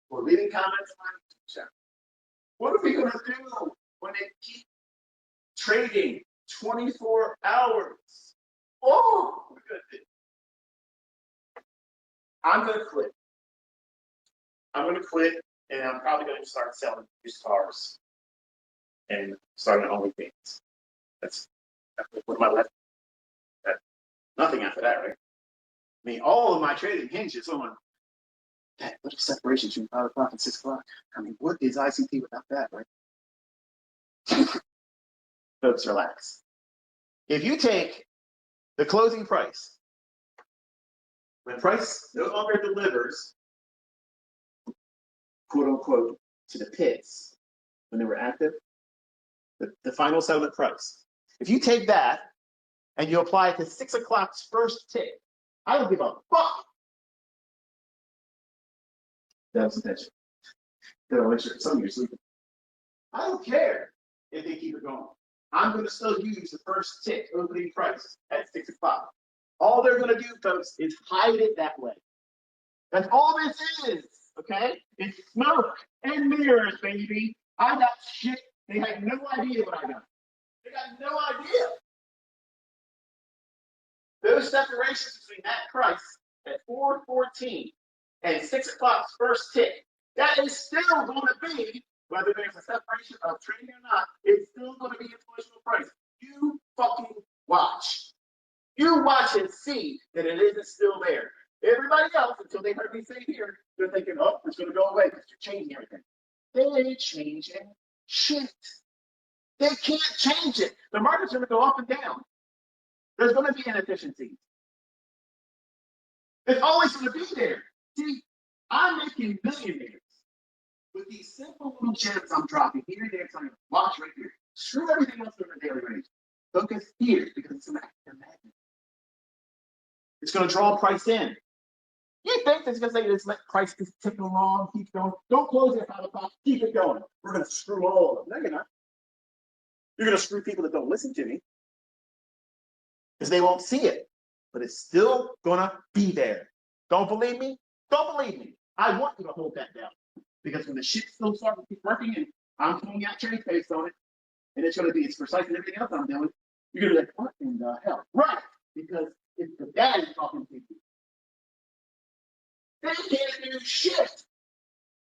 or leaving comments on my YouTube channel. What are we going to do when they keep trading 24 hours? Oh, what are we going to do? I'm going to quit. I'm going to quit, and I'm probably going to start selling used cars and starting OnlyFans. That's what am I left? Nothing after that, right? I mean, all of my trading hinges on that little separation between 5 o'clock and 6 o'clock. I mean, what is ICT without that, right? Folks, relax. If you take the closing price, when price no longer delivers, quote unquote, to the pits when they were active, the final settlement price. If you take that and you apply it to 6 o'clock's first tick, I don't give a fuck. That was attention. Some of you are sleeping. I don't care if they keep it going. I'm going to still use the first tick opening price at 6 o'clock. All they're going to do, folks, is hide it that way. That's all this is, okay? It's smoke and mirrors, baby. I got shit. They had no idea what I got. They got no idea. Those separations between that price at 4:14 and 6 o'clock's first tick, that is still going to be, whether there's a separation of trading or not, it's still going to be influential price. You fucking watch. You watch and see that it isn't still there. Everybody else, until they heard me say here, they're thinking, oh, it's going to go away because you're changing everything. They ain't changing shit. They can't change it. The market's going to go up and down. There's going to be inefficiencies. It's always going to be there. See, I'm making millionaires with these simple little gems I'm dropping here and there. So I'm going to watch right here. Screw everything else over the daily range. Focus here because it's a magnet. It's going to draw price in. You think it's going to say this, let price just tick along, keep going. Don't close it at 5 o'clock. Keep it going. We're going to screw all of them. No, you're not. You're going to screw people that don't listen to me because they won't see it. But it's still going to be there. Don't believe me? Don't believe me. I want you to hold that down because when the shit still starts to keep working and I'm pulling out trade based on it, and it's going to be it's precise and everything else I'm doing, you're going to be like, what in the hell? Right. Because it's the daddy talking to you. They can't do shit.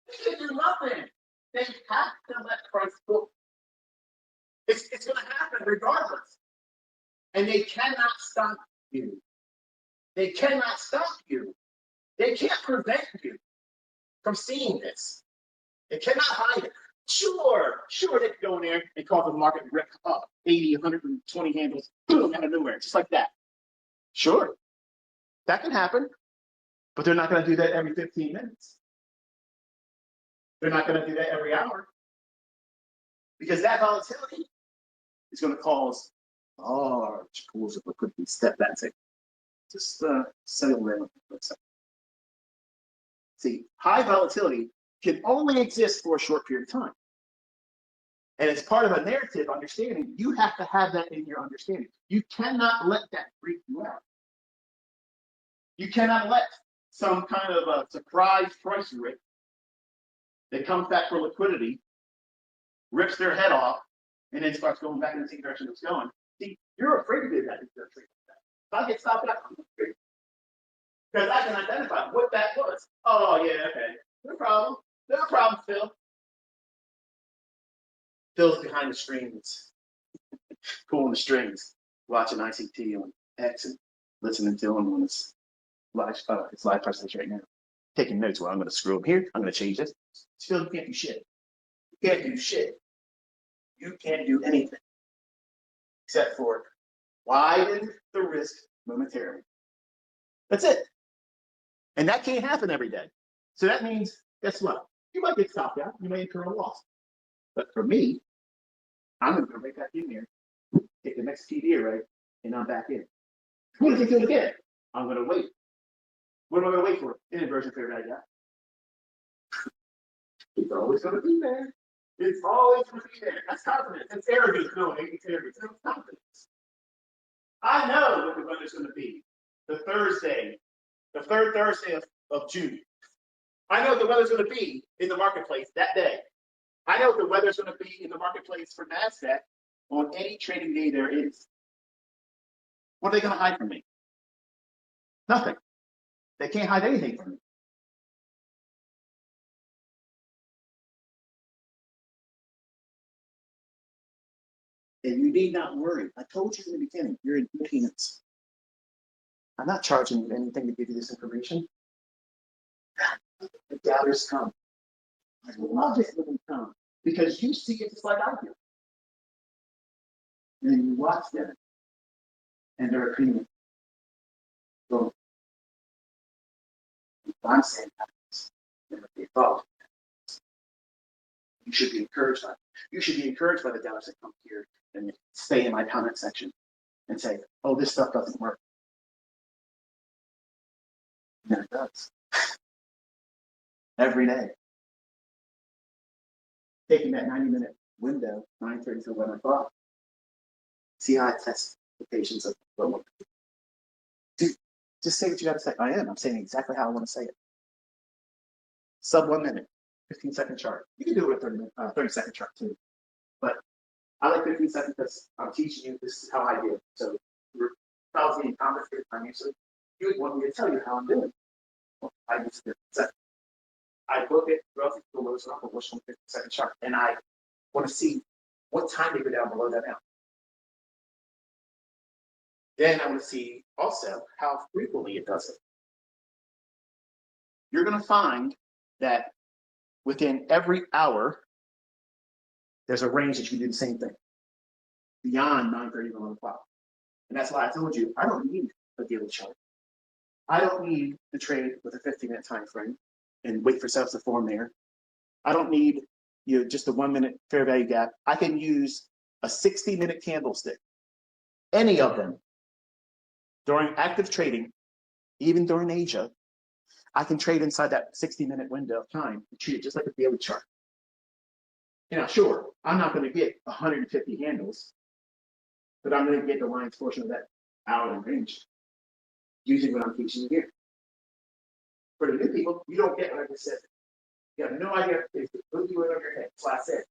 They can't do nothing. They have to let price go. It's going to happen regardless. And they cannot stop you. They cannot stop you. They can't prevent you from seeing this. They cannot hide it. Sure, they can go in there and cause the market rip up 80, 120 handles, boom, out of nowhere, just like that. Sure, that can happen, but they're not going to do that every 15 minutes. They're not going to do that every hour because that volatility is going to cause large pools of liquidity. Step back, say, just settle in for a second. See, high volatility can only exist for a short period of time. And as part of a narrative understanding, you have to have that in your understanding. You cannot let that freak you out. You cannot let some kind of a surprise price rip that comes back for liquidity, rips their head off, and then starts going back in the same direction it's going. See, you're afraid to do that if you're afraid of that. If I get stopped out, I'm afraid. Because I can identify what that was. Oh, yeah, okay. No problem. No problem, Phil. Phil's behind the screens, pulling the strings, watching ICT on X and listening to him on his live presentation right now. Taking notes where I'm going to screw him here. I'm going to change this. Phil, you can't do shit. You can't do shit. You can't do anything except for widen the risk momentarily. That's it. And that can't happen every day. So that means, guess what? You might get stopped out. You may incur a loss. But for me, I'm going to go right back in there, take the next TD array, and I'm back in. What if they do it again? I'm going to wait. What am I going to wait for? Inversion fair value gap. It's always going to be there. It's always going to be there. That's confidence. It's arrogance. No, it's arrogance. It's confidence. I know what the weather's going to be. The third Thursday of June. I know what the weather's going to be in the marketplace that day. I know what the weather's going to be in the marketplace for NASDAQ on any trading day there is. What are they going to hide from me? Nothing. They can't hide anything from you. And you need not worry. I told you in the beginning, you're in peanuts. I'm not charging you anything to give you this information. The doubters come. I love it when they come because you see it just like I do. And then you watch them and their opinion. So I'm saying that they follow. You should be encouraged by it. You should be encouraged by the doubters that come here and stay in my comment section and say, oh, this stuff doesn't work. And it does. Every day. Taking that 90-minute window, 9:30 to 11 o'clock. See how I test the patience of what one. Dude, just say what you got to say. I'm saying exactly how I want to say it. Sub 1 minute, 15-second chart. You can do it with a 30-second chart too. But I like 15 seconds because I'm teaching you this is how I do it. So you're probably being compensated financially. You would want me to tell you how I'm doing. Well, I use 15 seconds. I look at relative to the lowest and upper bush on the 15-second chart, and I want to see what time they go down below that now. Then I want to see also how frequently it does it. You're going to find that within every hour, there's a range that you can do the same thing beyond 9:30 to 11 o'clock. And that's why I told you, I don't need a daily chart. I don't need to trade with a 15-minute time frame and wait for sales to form there. I don't need just a 1 minute fair value gap. I can use a 60-minute candlestick, any of them. During active trading, even during Asia, I can trade inside that 60-minute window of time and treat it just like a daily chart. Now, sure, I'm not going to get 150 handles, but I'm going to get the lion's portion of that hourly range using what I'm teaching you here. For the new people, you don't get what I just said. You have no idea if it's going to do it over your head. That's why I said,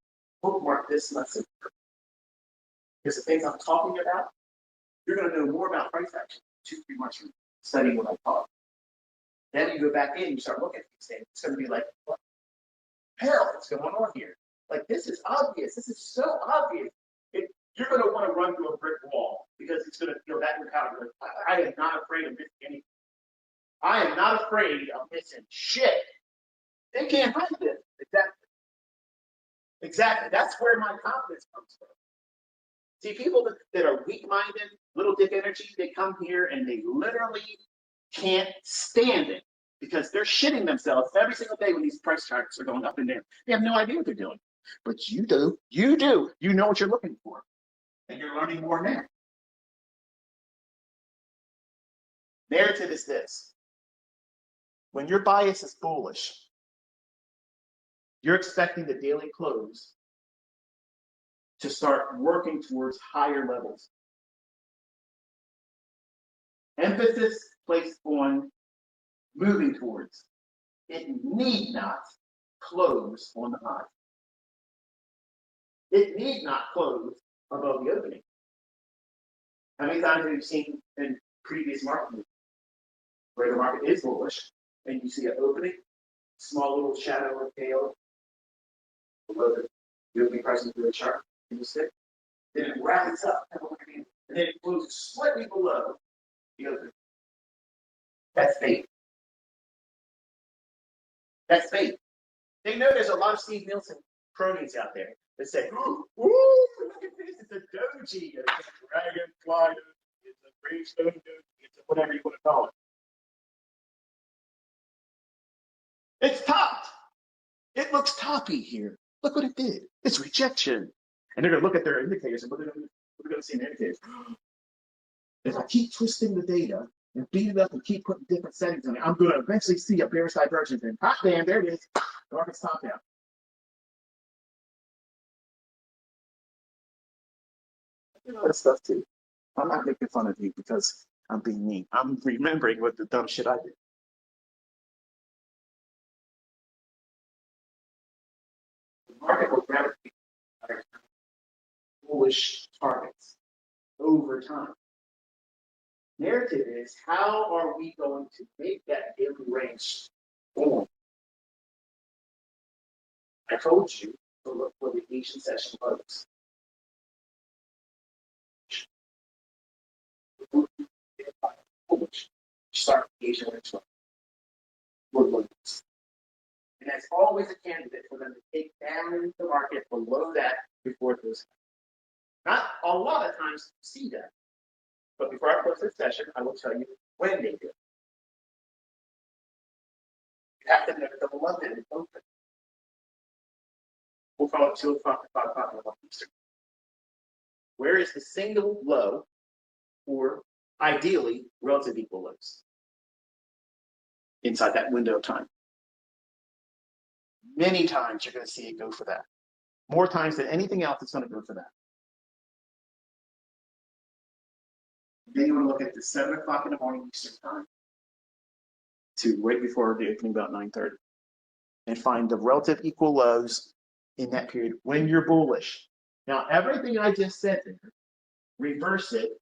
bookmark this lesson. Because the things I'm talking about, you're going to know more about price action 2-3 months from studying what I taught. Then you go back in, you start looking at these things. It's going to be like, what the hell is going on here? Like, this is obvious. This is so obvious. You're going to want to run through a brick wall because it's going to feel that empowering. I am not afraid of missing anything. I am not afraid of missing shit. They can't hide this. Exactly. That's where my confidence comes from. See, people that are weak-minded, little dick energy, they come here and they literally can't stand it because they're shitting themselves every single day when these price charts are going up and down. They have no idea what they're doing. But you do. You do. You know what you're looking for. And you're learning more now. Narrative is this. When your bias is bullish, you're expecting the daily close to start working towards higher levels. Emphasis placed on moving towards. It need not close on the high. It need not close above the opening. How many times have you seen in previous market moves where the market is bullish and you see an opening, small little shadow or tail below the opening price of the chart in the stick, then it rallies up, and then it closes slightly below the opening. That's fake. That's fake. They know there's a lot of Steve Nielsen cronies out there that say, ooh, look at this, it's a doji, it's a dragonfly, it's a gravestone doji, it's a whatever you want to call it. It's topped. It looks toppy here. Look what it did. It's rejection. And they're going to look at their indicators and what they're going to see in the indicators. If I keep twisting the data and beat it up and keep putting different settings on it, I'm going to eventually see a bearish divergence. And hot damn, there it is. The market's top down. You know that stuff too. I'm not making fun of you because I'm being mean. I'm remembering what the dumb shit I did. The market will gravitate bullish targets over time. Narrative is how are we going to make that daily range form. I told you to look for the Asian session lows. Start the Asian range low. And that's always a candidate for them to take down the market below that before it goes. Not a lot of times you see that. But before I close this session, I will tell you when they do it. You have to know the London is open. We'll call it 2 o'clock to 5 o'clock in the morning Eastern. Where is the single low or ideally relative equal lows? Inside that window of time. Many times you're going to see it go for that. More times than anything else, it's going to go for that. Then you want to look at the 7 o'clock in the morning Eastern time to right before the opening, about 9:30, and find the relative equal lows in that period when you're bullish. Now, everything I just said there, reverse it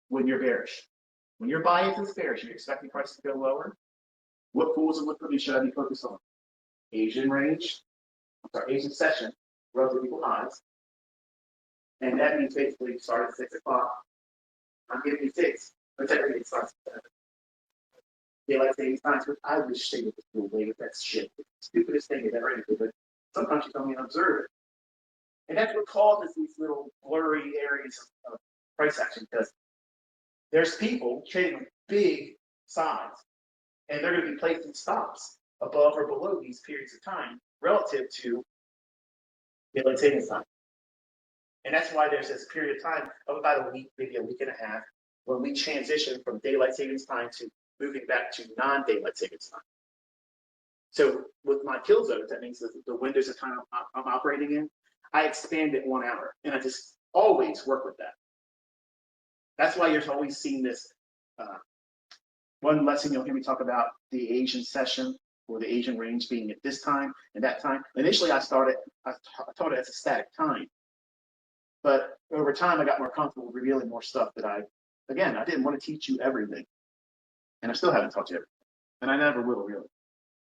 when you're bearish. When your bias is bearish, you're expecting prices to go lower. What pools of liquidity should I be focused on? Asian range, Asian session, relative equal highs. And that means basically start at 6 o'clock. I'm giving you 6, but technically it starts at 7. Daylight savings times, which I wish they would just do away with that shit. It's the stupidest thing they've ever invented, but sometimes you don't even observe it. And that's what causes these little blurry areas of price action, because there's people trading with big size, and they're going to be placing stops above or below these periods of time relative to daylight savings time. And that's why there's this period of time of about a week, maybe a week and a half, when we transition from daylight savings time to moving back to non-daylight savings time. So with my kill zones, that means that the windows of time I'm operating in, I expand it 1 hour, and I just always work with that. That's why you're always seeing this. One lesson you'll hear me talk about the Asian session or the Asian range being at this time and that time. Initially, I taught it as a static time. But over time, I got more comfortable revealing more stuff that I didn't want to teach you everything. And I still haven't taught you everything. And I never will, really.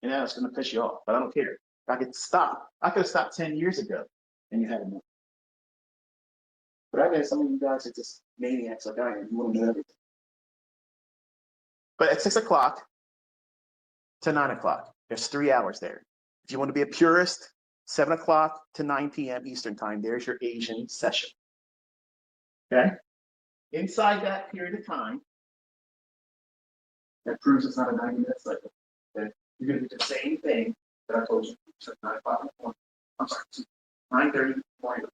And now it's going to piss you off, but I don't care. I could stop. I could have stopped 10 years ago, and you had enough. But I know some of you guys are just maniacs like I am. You want to know everything. But at 6 o'clock to 9 o'clock, there's 3 hours there. If you want to be a purist, 7 o'clock to 9 p.m. Eastern time, there's your Asian session. Okay? Inside that period of time, that proves it's not a 90-minute cycle. Okay? You're going to do the same thing that I told you at 9 o'clock in the morning. I'm sorry, 9:30 in the morning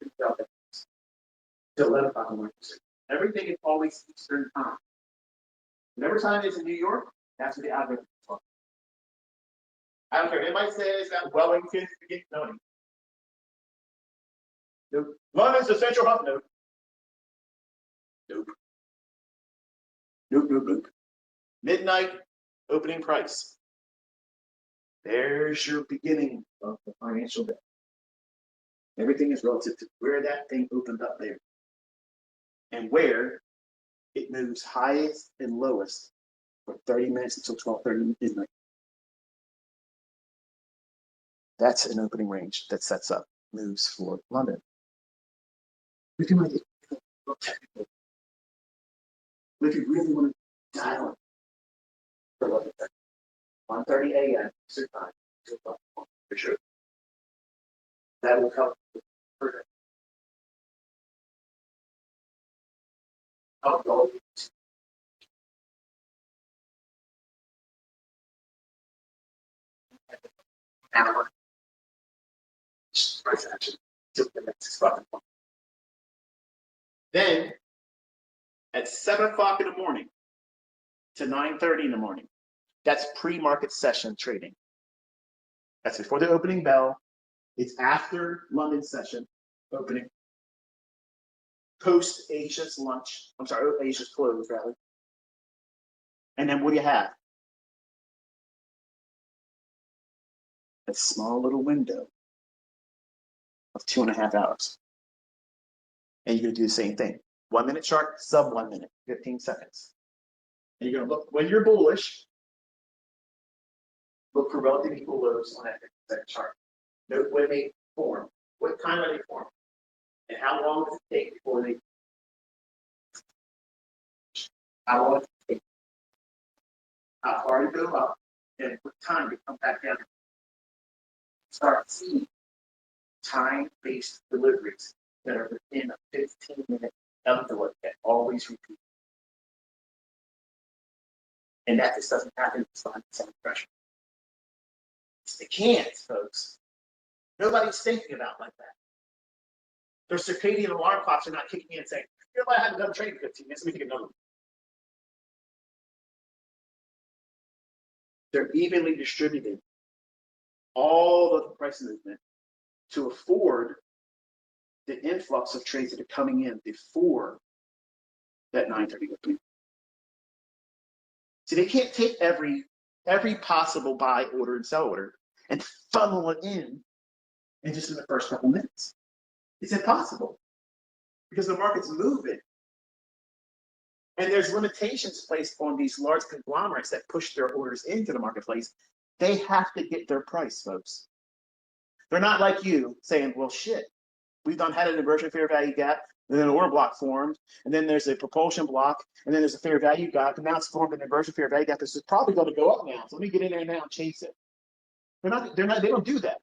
to 11 o'clock in the morning. Everything is always Eastern time. Whatever time it is in New York, that's what the algorithm is talking. I don't care. Anybody says that Wellington is the no. Nope. London's the central hub. Nope. Nope. Nope, nope, nope. Midnight opening price. There's your beginning of the financial day. Everything is relative to where that thing opened up there and where it moves highest and lowest for 30 minutes until 12:30 midnight. That's an opening range that sets up moves for London. We can make it a little technical. But if you really want to dial it for London, 1:30 a.m. Eastern time, 2 o'clock for sure. That will help further. I'll go hour. Price action to the next spot. Then at 7 o'clock in the morning to 9:30 in the morning, that's pre-market session trading. That's before the opening bell. It's after London session opening. Post Asia's lunch. I'm sorry, Asia's close, rather. And then what do you have? A small little window of 2.5 hours. And you're going to do the same thing. 1 minute chart, sub 1 minute, 15 seconds. And you're going to look when you're bullish. Look for relative equal lows on that chart. Note when they form. What time are they forming? And how long does it take before they? How long does it take? How far to go up? And what time to come back down? Start seeing time-based deliveries that are within a 15-minute envelope that always repeat. And that just doesn't happen with some pressure. It can't, folks. Nobody's thinking about like that. Their circadian alarm clocks are not kicking in and saying, you know what, I haven't done trade in 15 minutes, let me take another one. They're evenly distributed all of the price movement to afford the influx of trades that are coming in before that 9:30 opening. See, they can't take every possible buy order and sell order and funnel it in just in the first couple minutes. It's impossible because the market's moving. And there's limitations placed on these large conglomerates that push their orders into the marketplace. They have to get their price, folks. They're not like you saying, well, shit, we've had an inversion fair value gap, and then an order block formed, and then there's a propulsion block, and then there's a fair value gap, and now it's formed an inversion fair value gap. This is probably going to go up now. So let me get in there now and chase it. They don't do that.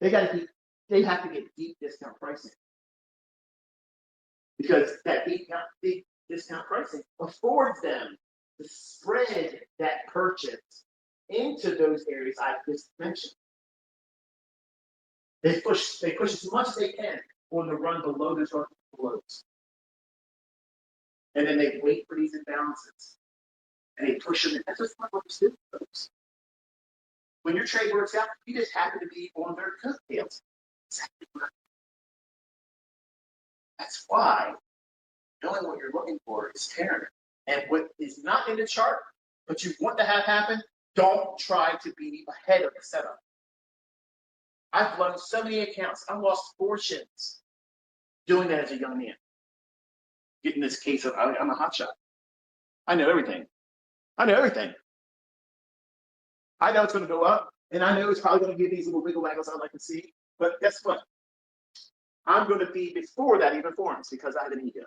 They have to get deep discount pricing. Because that deep discount pricing affords them to spread that purchase into those areas I just mentioned. They push as much as they can on the run below those lows. And then they wait for these imbalances. And they push them in. That's just not what it's doing, folks. When your trade works out, you just happen to be on their coattails. That's why knowing what you're looking for is paramount. And what is not in the chart, but you want to have happen, don't try to be ahead of the setup. I've blown so many accounts. I lost fortunes doing that as a young man. Getting this case of, I'm a hotshot. I know everything. I know everything. I know it's going to go up, and I know it's probably going to give these little wiggle waggles I'd like to see. But guess what? I'm going to be before that even forms because I have an ego.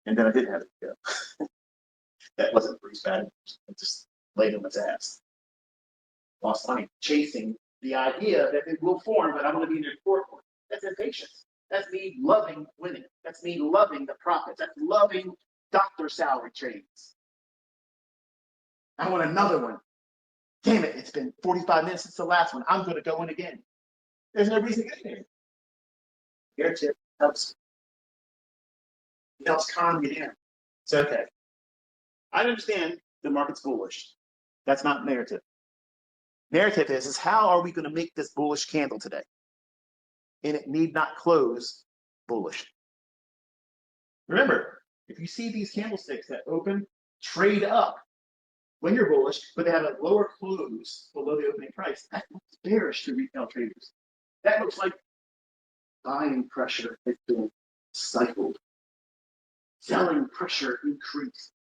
And then I didn't have an ego. That wasn't Bruce bad. I just laid on his ass. Lost money chasing the idea that it will form, but I'm going to be in their core. That's impatience. That's me loving winning. That's me loving the profits. That's loving doctor salary trades. I want another one. Damn it, it's been 45 minutes since the last one. I'm going to go in again. There's no reason to get there. Your tip helps. It helps calm you down. It's okay. I understand the market's bullish. That's not narrative. Narrative is how are we going to make this bullish candle today? And it need not close bullish. Remember, if you see these candlesticks that open, trade up when you're bullish, but they have a lower close below the opening price, that looks bearish to retail traders. That looks like buying pressure has been cycled. Selling pressure increased.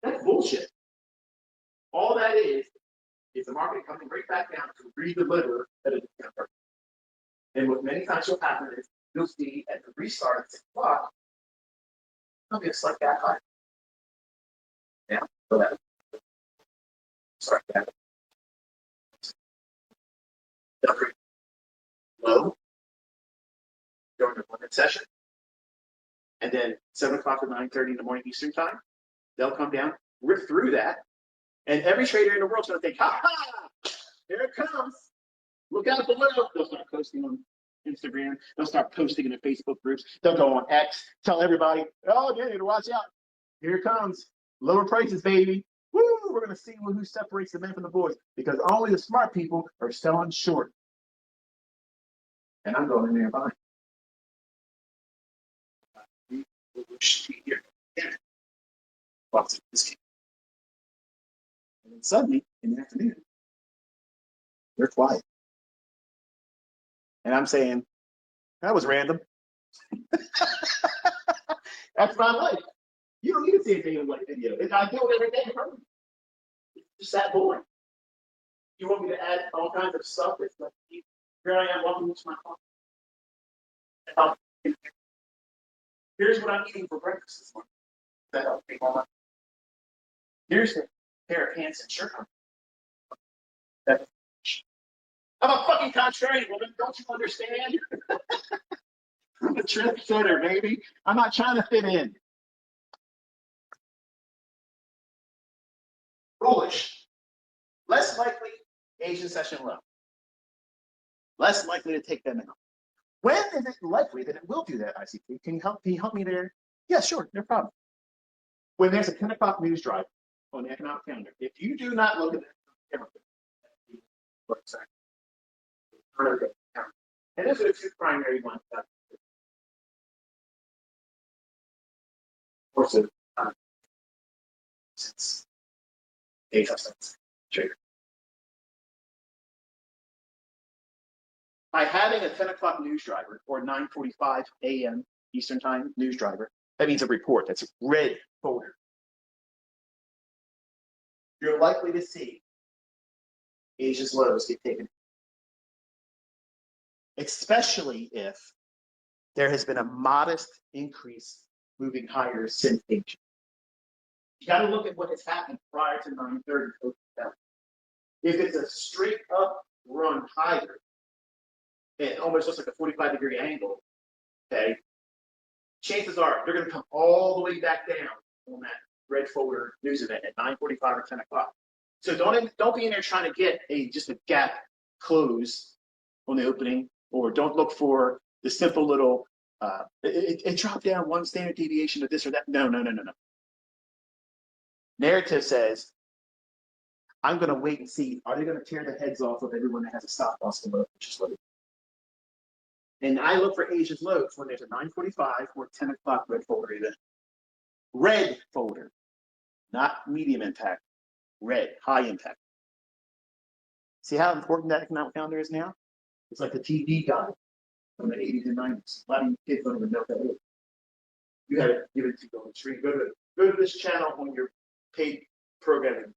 That's bullshit. All that is the market coming right back down to redeliver at a discount price. And what many times will happen is you'll see at the restart at 6 o'clock, there'll be a slight gap high. Yeah, so that. Sorry, that. Low during the limit session. And then 7 o'clock to 9:30 in the morning Eastern time, they'll come down, rip through that, and every trader in the world's going to think, ha ha, here it comes. Look out below. They'll start posting on Instagram. They'll start posting in their Facebook groups. They'll go on X, tell everybody, oh, yeah, you need to watch out. Here it comes. Lower prices, baby. Woo, we're going to see who separates the men from the boys because only the smart people are selling short. And I'm going in there buying. And then suddenly, in the afternoon, they're quiet. And I'm saying, that was random. That's my life. You don't even see a daily life video. I do it every day in front of me. It's just that boring. You want me to add all kinds of stuff? It's like, here I am walking into my office. Here's what I'm eating for breakfast this morning. That helps me all. Here's a pair of pants and shirt. I'm a fucking contrarian woman. Don't you understand? I'm a trendsetter, baby. I'm not trying to fit in. Bullish. Less likely Asian session low. Less likely to take them out. When is it likely that it will do that, ICT? Can you help me there? Yeah, sure, no problem. When there's a 10 o'clock news drive on the economic calendar, if you do not look at that, and those are the two primary ones. Of course, since trader. By having a 10 o'clock news driver or 9:45 a.m. Eastern Time news driver, that means a report. That's a red folder. You're likely to see Asia's lows get taken, especially if there has been a modest increase moving higher since Asia. You got to look at what has happened prior to 9:30. If it's a straight up run higher, it almost looks like a 45-degree angle, okay, chances are they're going to come all the way back down on that red folder news event at 9:45 or 10 o'clock. So don't be in there trying to get just a gap close on the opening, or don't look for the simple little it dropped down one standard deviation of this or that. No. Narrative says, I'm going to wait and see, are they going to tear the heads off of everyone that has a stop loss below, which is low? And I look for Asia's lows when there's a 9:45 or 10 o'clock red folder event. Red folder, not medium impact, red, high impact. See how important that economic calendar is now? It's like the TV guide from the 80s and 90s. A lot of you kids don't even know what that is. You got to give it to you on the street. Go to this channel on your paid programming,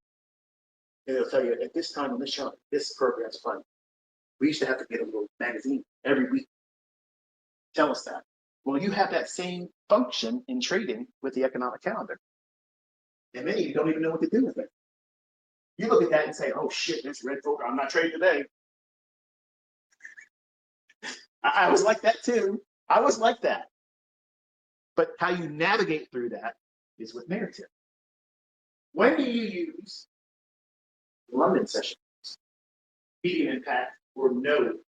and it'll tell you at this time on this channel, this program's fun. We used to have to get a little magazine every week. Tell us that. Well, you have that same function in trading with the economic calendar. And many of you don't even know what to do with it. You look at that and say, oh shit, there's red folder. I'm not trading today. I was like that too. I was like that. But how you navigate through that is with narrative. When do you use London sessions, medium impact, or no impact?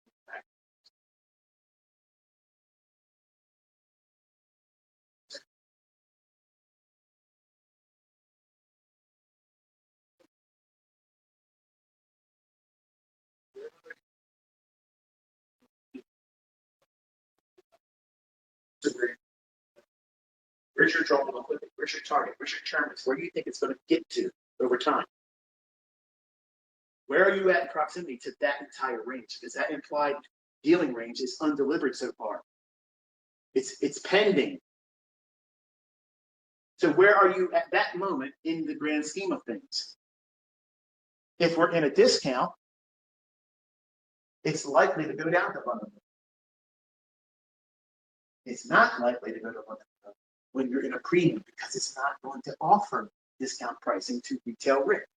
Where's your draw liquidity? Where's your target? Where's your terminus? Where do you think it's going to get to over time? Where are you at in proximity to that entire range? Because that implied dealing range is undelivered so far. It's pending. So where are you at that moment in the grand scheme of things? If we're in a discount, it's likely to go down to London. It's not likely to go to London when you're in a premium, because it's not going to offer discount pricing to retail risk.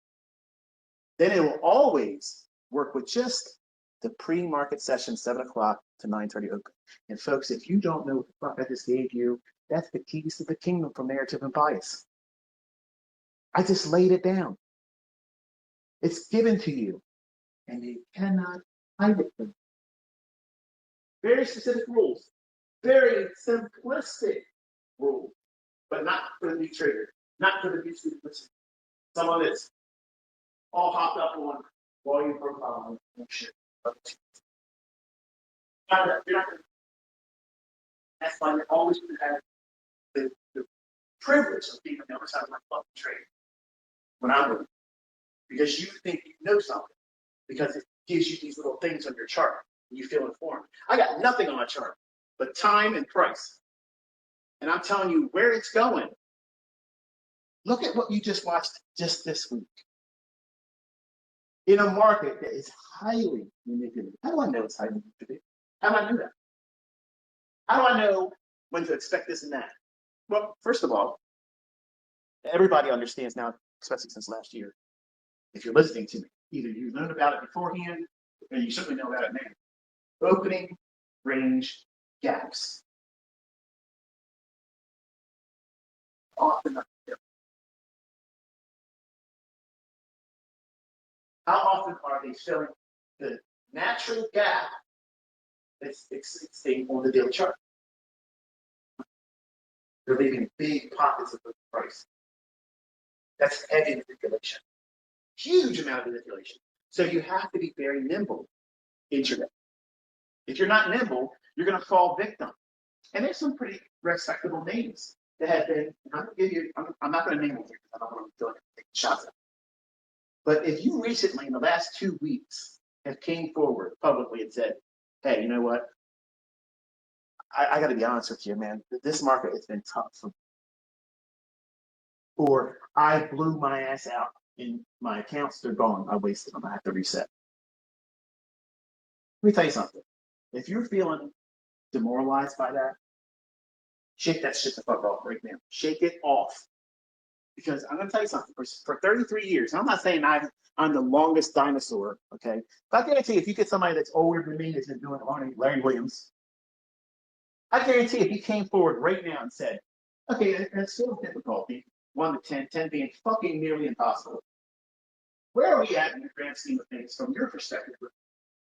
Then it will always work with just the pre-market session, 7 o'clock to 9:30 open. And folks, if you don't know what the fuck I just gave you, that's the keys to the kingdom from narrative and bias. I just laid it down. It's given to you, and you cannot hide it from you. Very specific rules, very simplistic rules, but not for the new trader, not for the new student person. Someone that's all hopped up on volume profile and shit. That's why you're always going to have the privilege of being on the other side of my fucking trade when I'm moving. Because you think you know something. Because it gives you these little things on your chart and you feel informed. I got nothing on my chart but time and price. And I'm telling you where it's going. Look at what you just watched just this week. In a market that is highly manipulated. How do I know it's highly manipulated? How do I know that? How do I know when to expect this and that? Well, first of all, everybody understands now, especially since last year, if you're listening to me, either you learned about it beforehand, or you certainly know about it now. Opening range gaps. Often, how often are they showing the natural gap that's existing on the daily chart? They're leaving big pockets of the price. That's heavy manipulation. Huge amount of manipulation. So you have to be very nimble intraday. If you're not nimble, you're going to fall victim. And there's some pretty respectable names that have been, I'm not going to name them here because I don't want to take shots at them. But if you recently, in the last 2 weeks, have came forward publicly and said, hey, you know what? I got to be honest with you, man. This market has been tough for me. Or I blew my ass out in my accounts. They're gone. I wasted them. I have to reset. Let me tell you something. If you're feeling demoralized by that, shake that shit the fuck off right now. Shake it off. Because I'm going to tell you something. For 33 years, I'm not saying I'm the longest dinosaur, okay? But I guarantee if you get somebody that's older than me that's been doing Larry Williams, I guarantee if he came forward right now and said, okay, it's still difficulty, 1 to 10, 10 being fucking nearly impossible. Where are we at in the grand scheme of things from your perspective?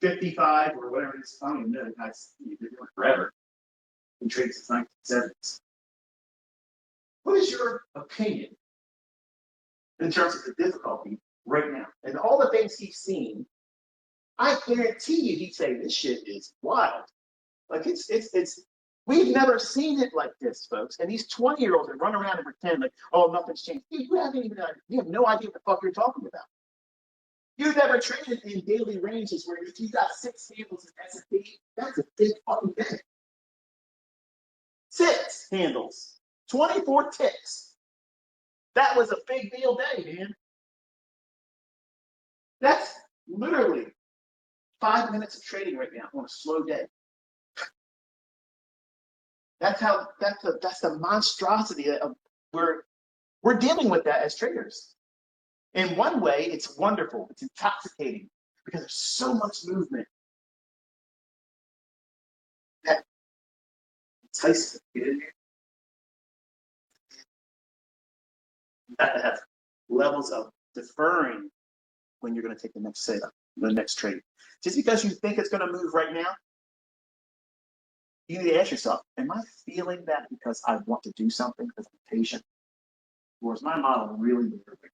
55 or whatever it is, I don't even know. You've been doing it forever. Been trading since 1970s. What is your opinion in terms of the difficulty right now? And all the things he's seen, I guarantee you he'd say, this shit is wild. Like we've never seen it like this, folks. And these 20-year-olds that run around and pretend like, oh, nothing's changed. Dude, you have no idea what the fuck you're talking about. You've never traded in daily ranges where if you got 6 handles in S&P, that's a big fucking day. 6 handles, 24 ticks. That was a big deal day, man. That's literally 5 minutes of trading right now on a slow day. That's the monstrosity of we're dealing with that as traders. In one way, it's wonderful. It's intoxicating because there's so much movement that entices you. Get in here. You have to have levels of deferring when you're going to take the next setup, the next trade. Just because you think it's going to move right now, you need to ask yourself, am I feeling that because I want to do something because I'm patient? Or is my model really working?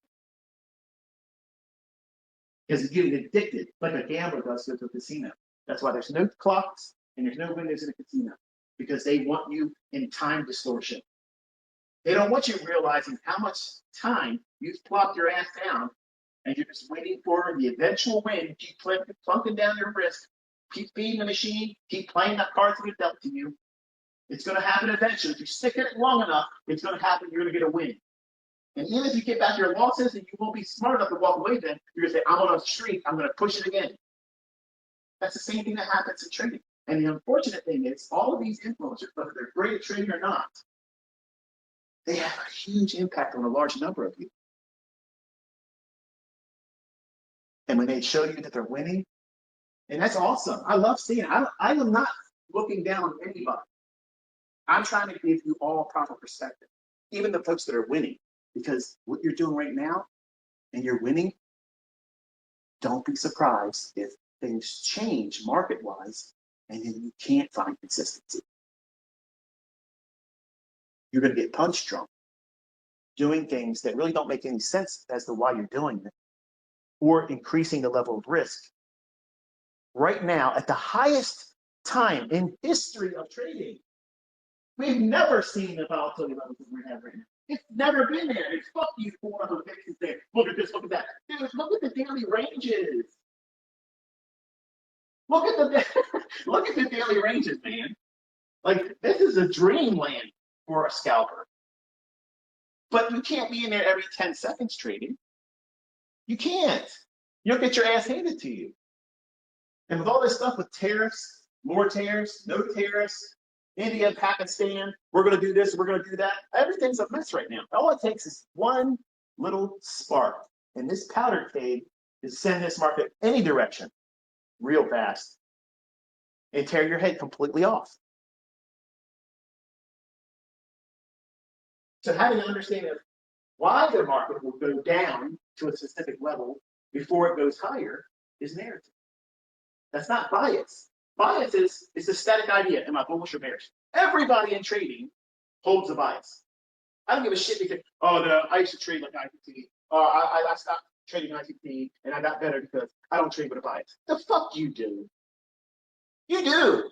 Because it's getting addicted like a gambler does to a casino. That's why there's no clocks and there's no windows in a casino. Because they want you in time distortion. They don't want you realizing how much time you've plopped your ass down and you're just waiting for the eventual win. Keep plunking down your wrist. Keep feeding the machine. Keep playing that card to get dealt to you. It's going to happen eventually. If you stick in it long enough, it's going to happen. You're going to get a win. And even if you get back your losses and you won't be smart enough to walk away then, you're going to say, I'm on a streak. I'm going to push it again. That's the same thing that happens in trading. And the unfortunate thing is all of these influencers, whether they're great at trading or not, they have a huge impact on a large number of you. And when they show you that they're winning, and that's awesome. I love seeing it. I am not looking down on anybody. I'm trying to give you all proper perspective, even the folks that are winning, because what you're doing right now and you're winning, don't be surprised if things change market-wise and then you can't find consistency. You're going to get punch drunk doing things that really don't make any sense as to why you're doing it or increasing the level of risk. Right now, at the highest time in history of trading, we've never seen the volatility levels that we have right now. It's never been there. It's fuck you for the fixes there. Look at this, look at that. Dude, look at the daily ranges. Look at the daily ranges, man. Like, this is a dreamland for a scalper. But you can't be in there every 10 seconds trading. You can't. You'll get your ass handed to you. And with all this stuff with tariffs, more tariffs, no tariffs, India, Pakistan, we're going to do this, we're going to do that. Everything's a mess right now. All it takes is one little spark. And this powder keg is send this market any direction real fast and tear your head completely off. So having an understanding of why the market will go down to a specific level before it goes higher is narrative. That's not bias. Bias is a static idea. Am I bullish or bearish? Everybody in trading holds a bias. I don't give a shit because, oh, no, I used to trade like ICT. I stopped trading ICT and I got better because I don't trade with a bias. The fuck you do. You do.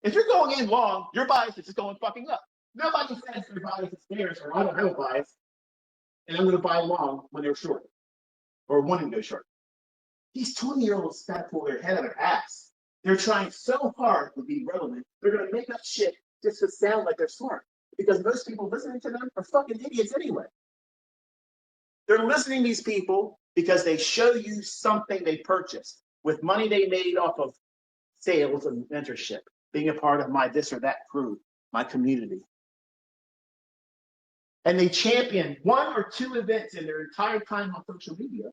If you're going in long, your bias is just going fucking up. Nobody says their bias is bearish or I don't have a bias and I'm going to buy long when they're short or wanting to go short. These 20-year-olds got to pull their head out of their ass. They're trying so hard to be relevant, they're going to make up shit just to sound like they're smart. Because most people listening to them are fucking idiots anyway. They're listening to these people because they show you something they purchased with money they made off of sales and mentorship, being a part of my this or that crew, my community. And they champion one or two events in their entire time on social media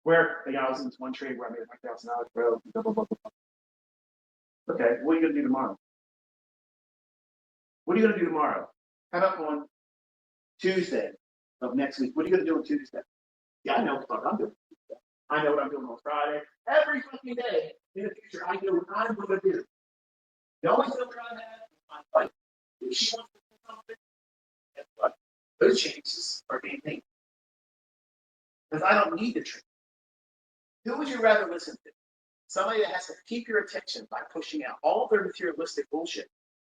where, I was in this one trade where I made $1,000, bro, blah, blah, blah, blah. Okay, what are you going to do tomorrow? What are you going to do tomorrow? How about on Tuesday of next week? What are you going to do on Tuesday? Yeah, I know what I'm doing. I know what I'm doing on Friday. Every fucking day in the future, I know what I'm going to do. The only thing I'm trying to have is my wife. If she wants to do something, guess what? Those changes are being made. Because I don't need to trade. Who would you rather listen to? Somebody that has to keep your attention by pushing out all their materialistic bullshit.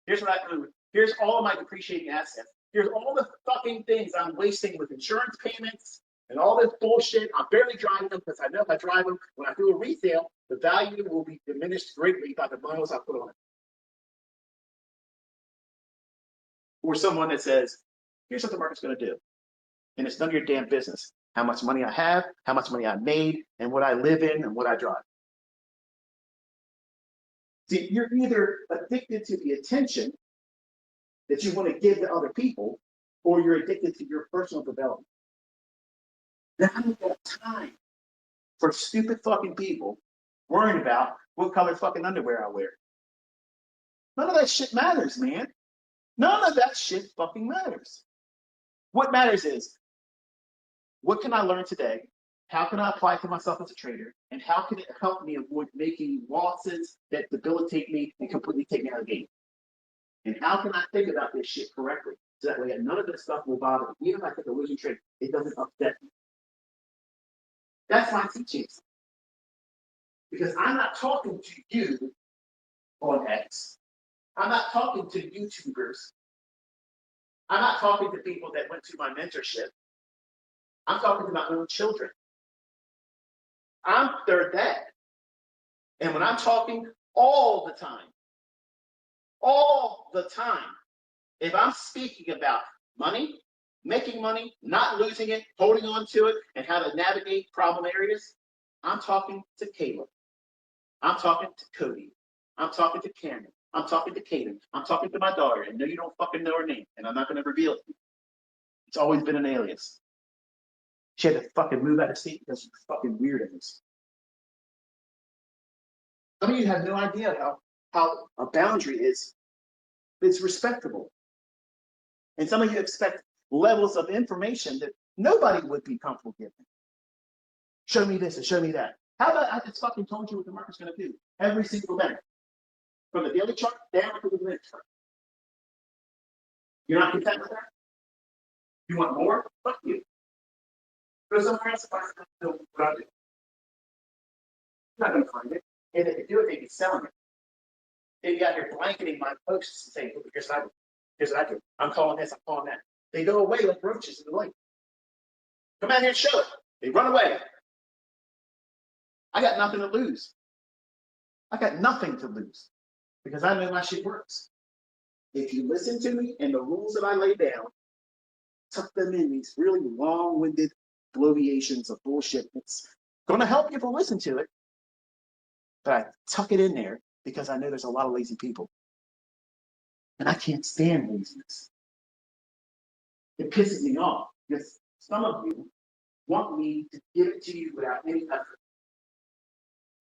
Here's what I do. Here's all of my depreciating assets. Here's all the fucking things I'm wasting with insurance payments and all this bullshit. I'm barely driving them because I know if I drive them, when I do a resale, the value will be diminished greatly by the miles I put on it. Or someone that says, here's what the market's going to do. And it's none of your damn business. How much money I have, how much money I made, and what I live in, and what I drive. See, you're either addicted to the attention that you want to give to other people, or you're addicted to your personal development. Now, I don't got time for stupid fucking people worrying about what color fucking underwear I wear. None of that shit matters, man. None of that shit fucking matters. What matters is, what can I learn today? How can I apply it to myself as a trader? And how can it help me avoid making losses that debilitate me and completely take me out of the game? And how can I think about this shit correctly? So that way none of this stuff will bother me. Even if I take a losing trade, it doesn't upset me. That's my teaching. Because I'm not talking to you on X. I'm not talking to YouTubers. I'm not talking to people that went to my mentorship. I'm talking to my own children. I'm their dad. And when I'm talking all the time, if I'm speaking about money, making money, not losing it, holding on to it, and how to navigate problem areas, I'm talking to Caleb. I'm talking to Cody. I'm talking to Cameron. I'm talking to Kaden. I'm talking to my daughter. And no, you don't fucking know her name. And I'm not going to reveal it. It's always been an alias. She had to fucking move out of state because she's fucking weirdos. Some of you have no idea how a boundary is. It's respectable. And some of you expect levels of information that nobody would be comfortable giving. Show me this and show me that. How about I just fucking told you what the market's going to do every single day? From the daily chart down to the minute chart. You're not content with that? You want more? Fuck you. Go somewhere else and find what I do. You're not going to find it. And if they do it, they'd be selling it. They'd be out here blanketing my posts and saying, here's what I do. Here's what I do. I'm calling this, I'm calling that. They go away like roaches in the lake. Come out here and show it. They run away. I got nothing to lose. I got nothing to lose because I know my shit works. If you listen to me and the rules that I lay down, tuck them in these really long-winded bloviations of bullshit. It's going to help you if you listen to it, but I tuck it in there because I know there's a lot of lazy people. And I can't stand laziness. It pisses me off because some of you want me to give it to you without any effort.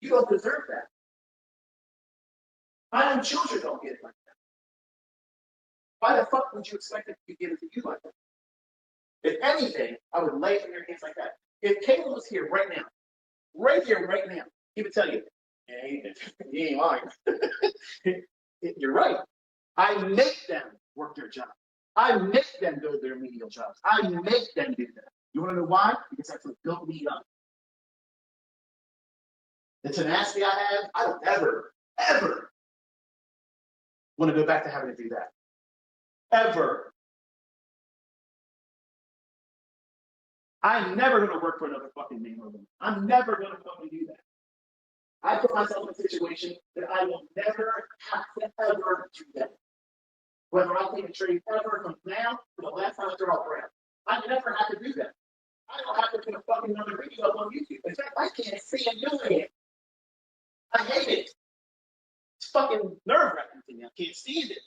You don't deserve that. My own children don't get it like that. Why the fuck would you expect it to be given to you like that? If anything, I would lay it in your hands like that. If Caleb was here right now, he would tell you, he ain't lying. You're right. I make them work their job. I make them go to their menial jobs. I make them do that. You want to know why? Because that's what built me up. The tenacity I have, I don't ever want to go back to having to do that. Ever. I'm never going to work for another fucking man or woman. I'm never going to fucking do that. I put myself in a situation that I will never have to ever do that. Whether I take a trade ever from now to the last time I throw out breath. I never have to do that. I don't have to put a fucking another video up on YouTube. In fact, I can't stand doing it. I hate it. It's fucking nerve-wracking to me. I can't stand it.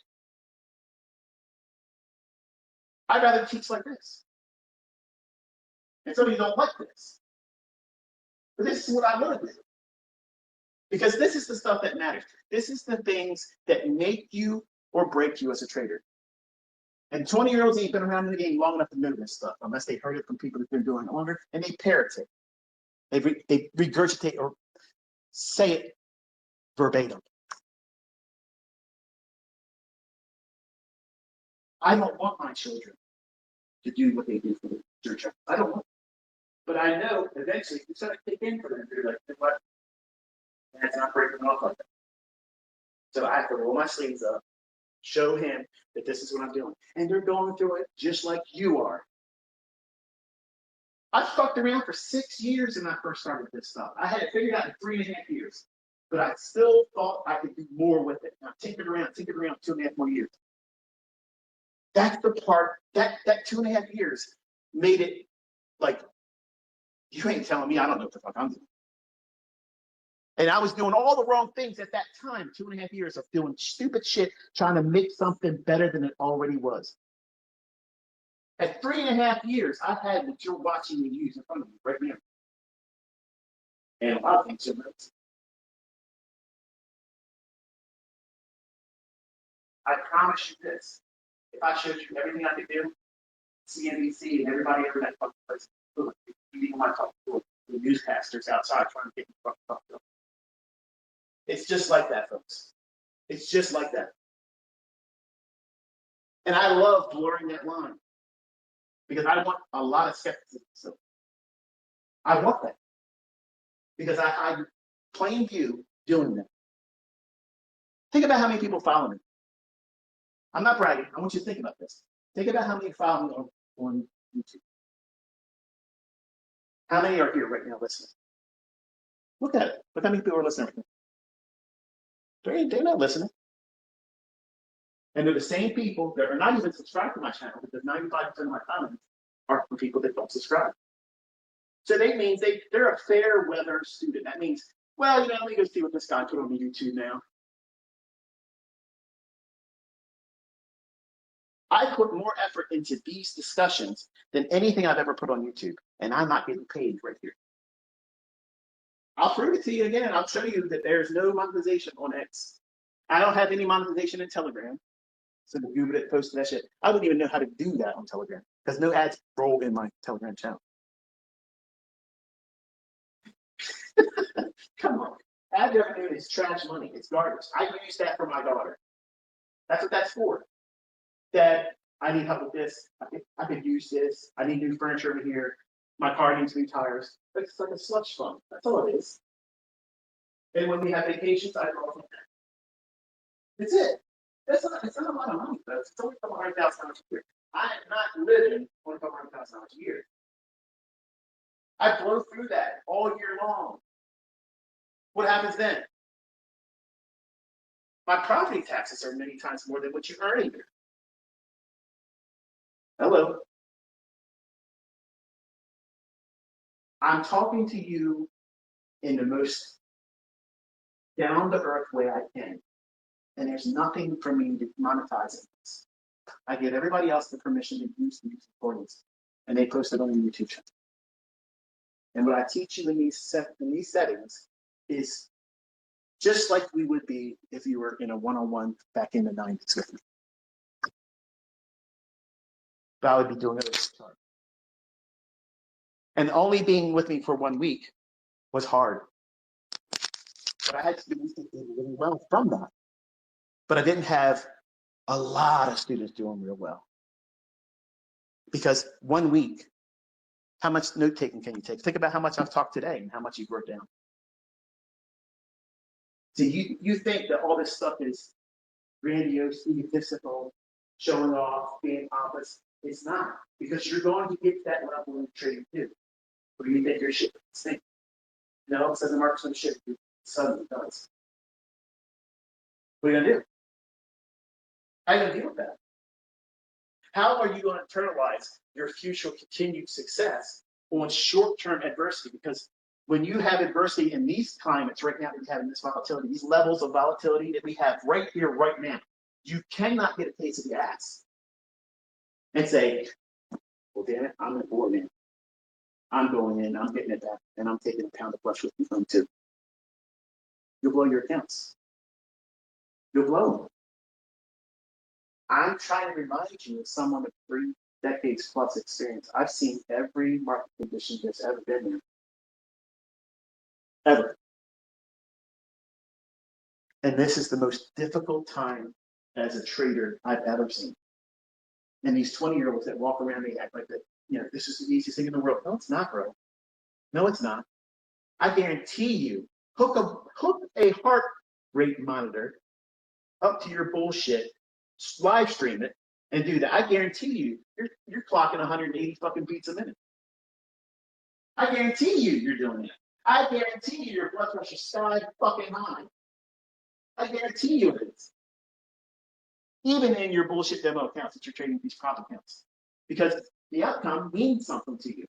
I'd rather teach like this. And some of you don't like this. But this is what I want to do. Because this is the stuff that matters. This is the things that make you or break you as a trader. And 20-year-olds ain't been around in the game long enough to know this stuff, unless they heard it from people who've been doing it longer, and they parrot it. They regurgitate or say it verbatim. I don't want my children to do what they do for their job. I don't want it. But I know eventually it's going to kick in for them. They're like, you know what? That's not breaking off like that. So I have to roll my sleeves up, show him that this is what I'm doing. And they're going through it just like you are. I fucked around for 6 years when I first started this stuff. I had it figured out in 3.5 years. But I still thought I could do more with it. And I tinkered around 2.5 more years. That's the part, that 2.5 years made it like, you ain't telling me I don't know what the fuck I'm doing. And I was doing all the wrong things at that time, 2.5 years of doing stupid shit, trying to make something better than it already was. At 3.5 years, I've had what you're watching me use in front of you right now. And a lot of things are notes. I promise you this. If I showed you everything I could do, CNBC and everybody ever that fucking place, you even want to talk to the newscasters outside trying to get you fucking talk to them. It's just like that, folks. It's just like that. And I love blurring that line because I want a lot of skepticism. So I want that because I plain view doing that. Think about how many people follow me. I'm not bragging. I want you to think about this. Think about how many follow me on YouTube. How many are here right now listening? Look at it. Look how many people are listening right now. They're not listening. And they're the same people that are not even subscribed to my channel because 95% of my comments are from people that don't subscribe. So that means they're a fair weather student. That means, well, let me go see what this guy put on YouTube now. I put more effort into these discussions than anything I've ever put on YouTube, and I'm not getting paid right here. I'll prove it to you again. I'll show you that there's no monetization on X. I don't have any monetization in Telegram. So the dude that posted that shit, I wouldn't even know how to do that on Telegram because no ads roll in my Telegram channel. Come on. Ad revenue is trash money. It's garbage. I use that for my daughter. That's what that's for. Dad, I need help with this. I could use this. I need new furniture in here. My car needs new tires. It's like a slush fund. That's all it is. And when we have vacations, I draw from that. That's it. It's not a lot of money, though. It's only $200,000 a year. I am not living on $200,000 a year. I blow through that all year long. What happens then? My property taxes are many times more than what you earn a year. Hello. I'm talking to you in the most down-to-earth way I can. And there's nothing for me to monetize in this. I give everybody else the permission to use these recordings, and they post it on the YouTube channel. And what I teach you in these settings is just like we would be if you were in a one-on-one back in the 90s with me. But I would be doing it at the start. And only being with me for 1 week was hard. But I had students that did really well from that. But I didn't have a lot of students doing real well. Because 1 week, how much note-taking can you take? Think about how much I've talked today and how much you've wrote down. See, you think that all this stuff is grandiose, egotistical, showing off, being pompous. It's not, because you're going to get to that level in trading too. Or you think your shit stinks. No, it says the market's going to shift. It suddenly does. What are you going to do? How are you going to deal with that? How are you going to internalize your future continued success on short-term adversity? Because when you have adversity in these climates right now that we have in this volatility, these levels of volatility that we have right here, right now, you cannot get a case of the ass and say, well, damn it, I'm an board man. I'm going in, I'm getting it back, and I'm taking a pound of flesh with me from too. You'll blow your accounts. You'll blow them. I'm trying to remind you of someone with 3 decades plus experience. I've seen every market condition that's ever been there. Ever. And this is the most difficult time as a trader I've ever seen. And these 20-year-olds that walk around and act like that, this is the easiest thing in the world. No, it's not, bro. No, it's not. I guarantee you, hook a heart rate monitor up to your bullshit, live stream it, and do that. I guarantee you, you're clocking 180 fucking beats a minute. I guarantee you, you're doing that. I guarantee you, your blood pressure's sky fucking high. I guarantee you it is. Even in your bullshit demo accounts that you're trading these prop accounts. Because the outcome means something to you.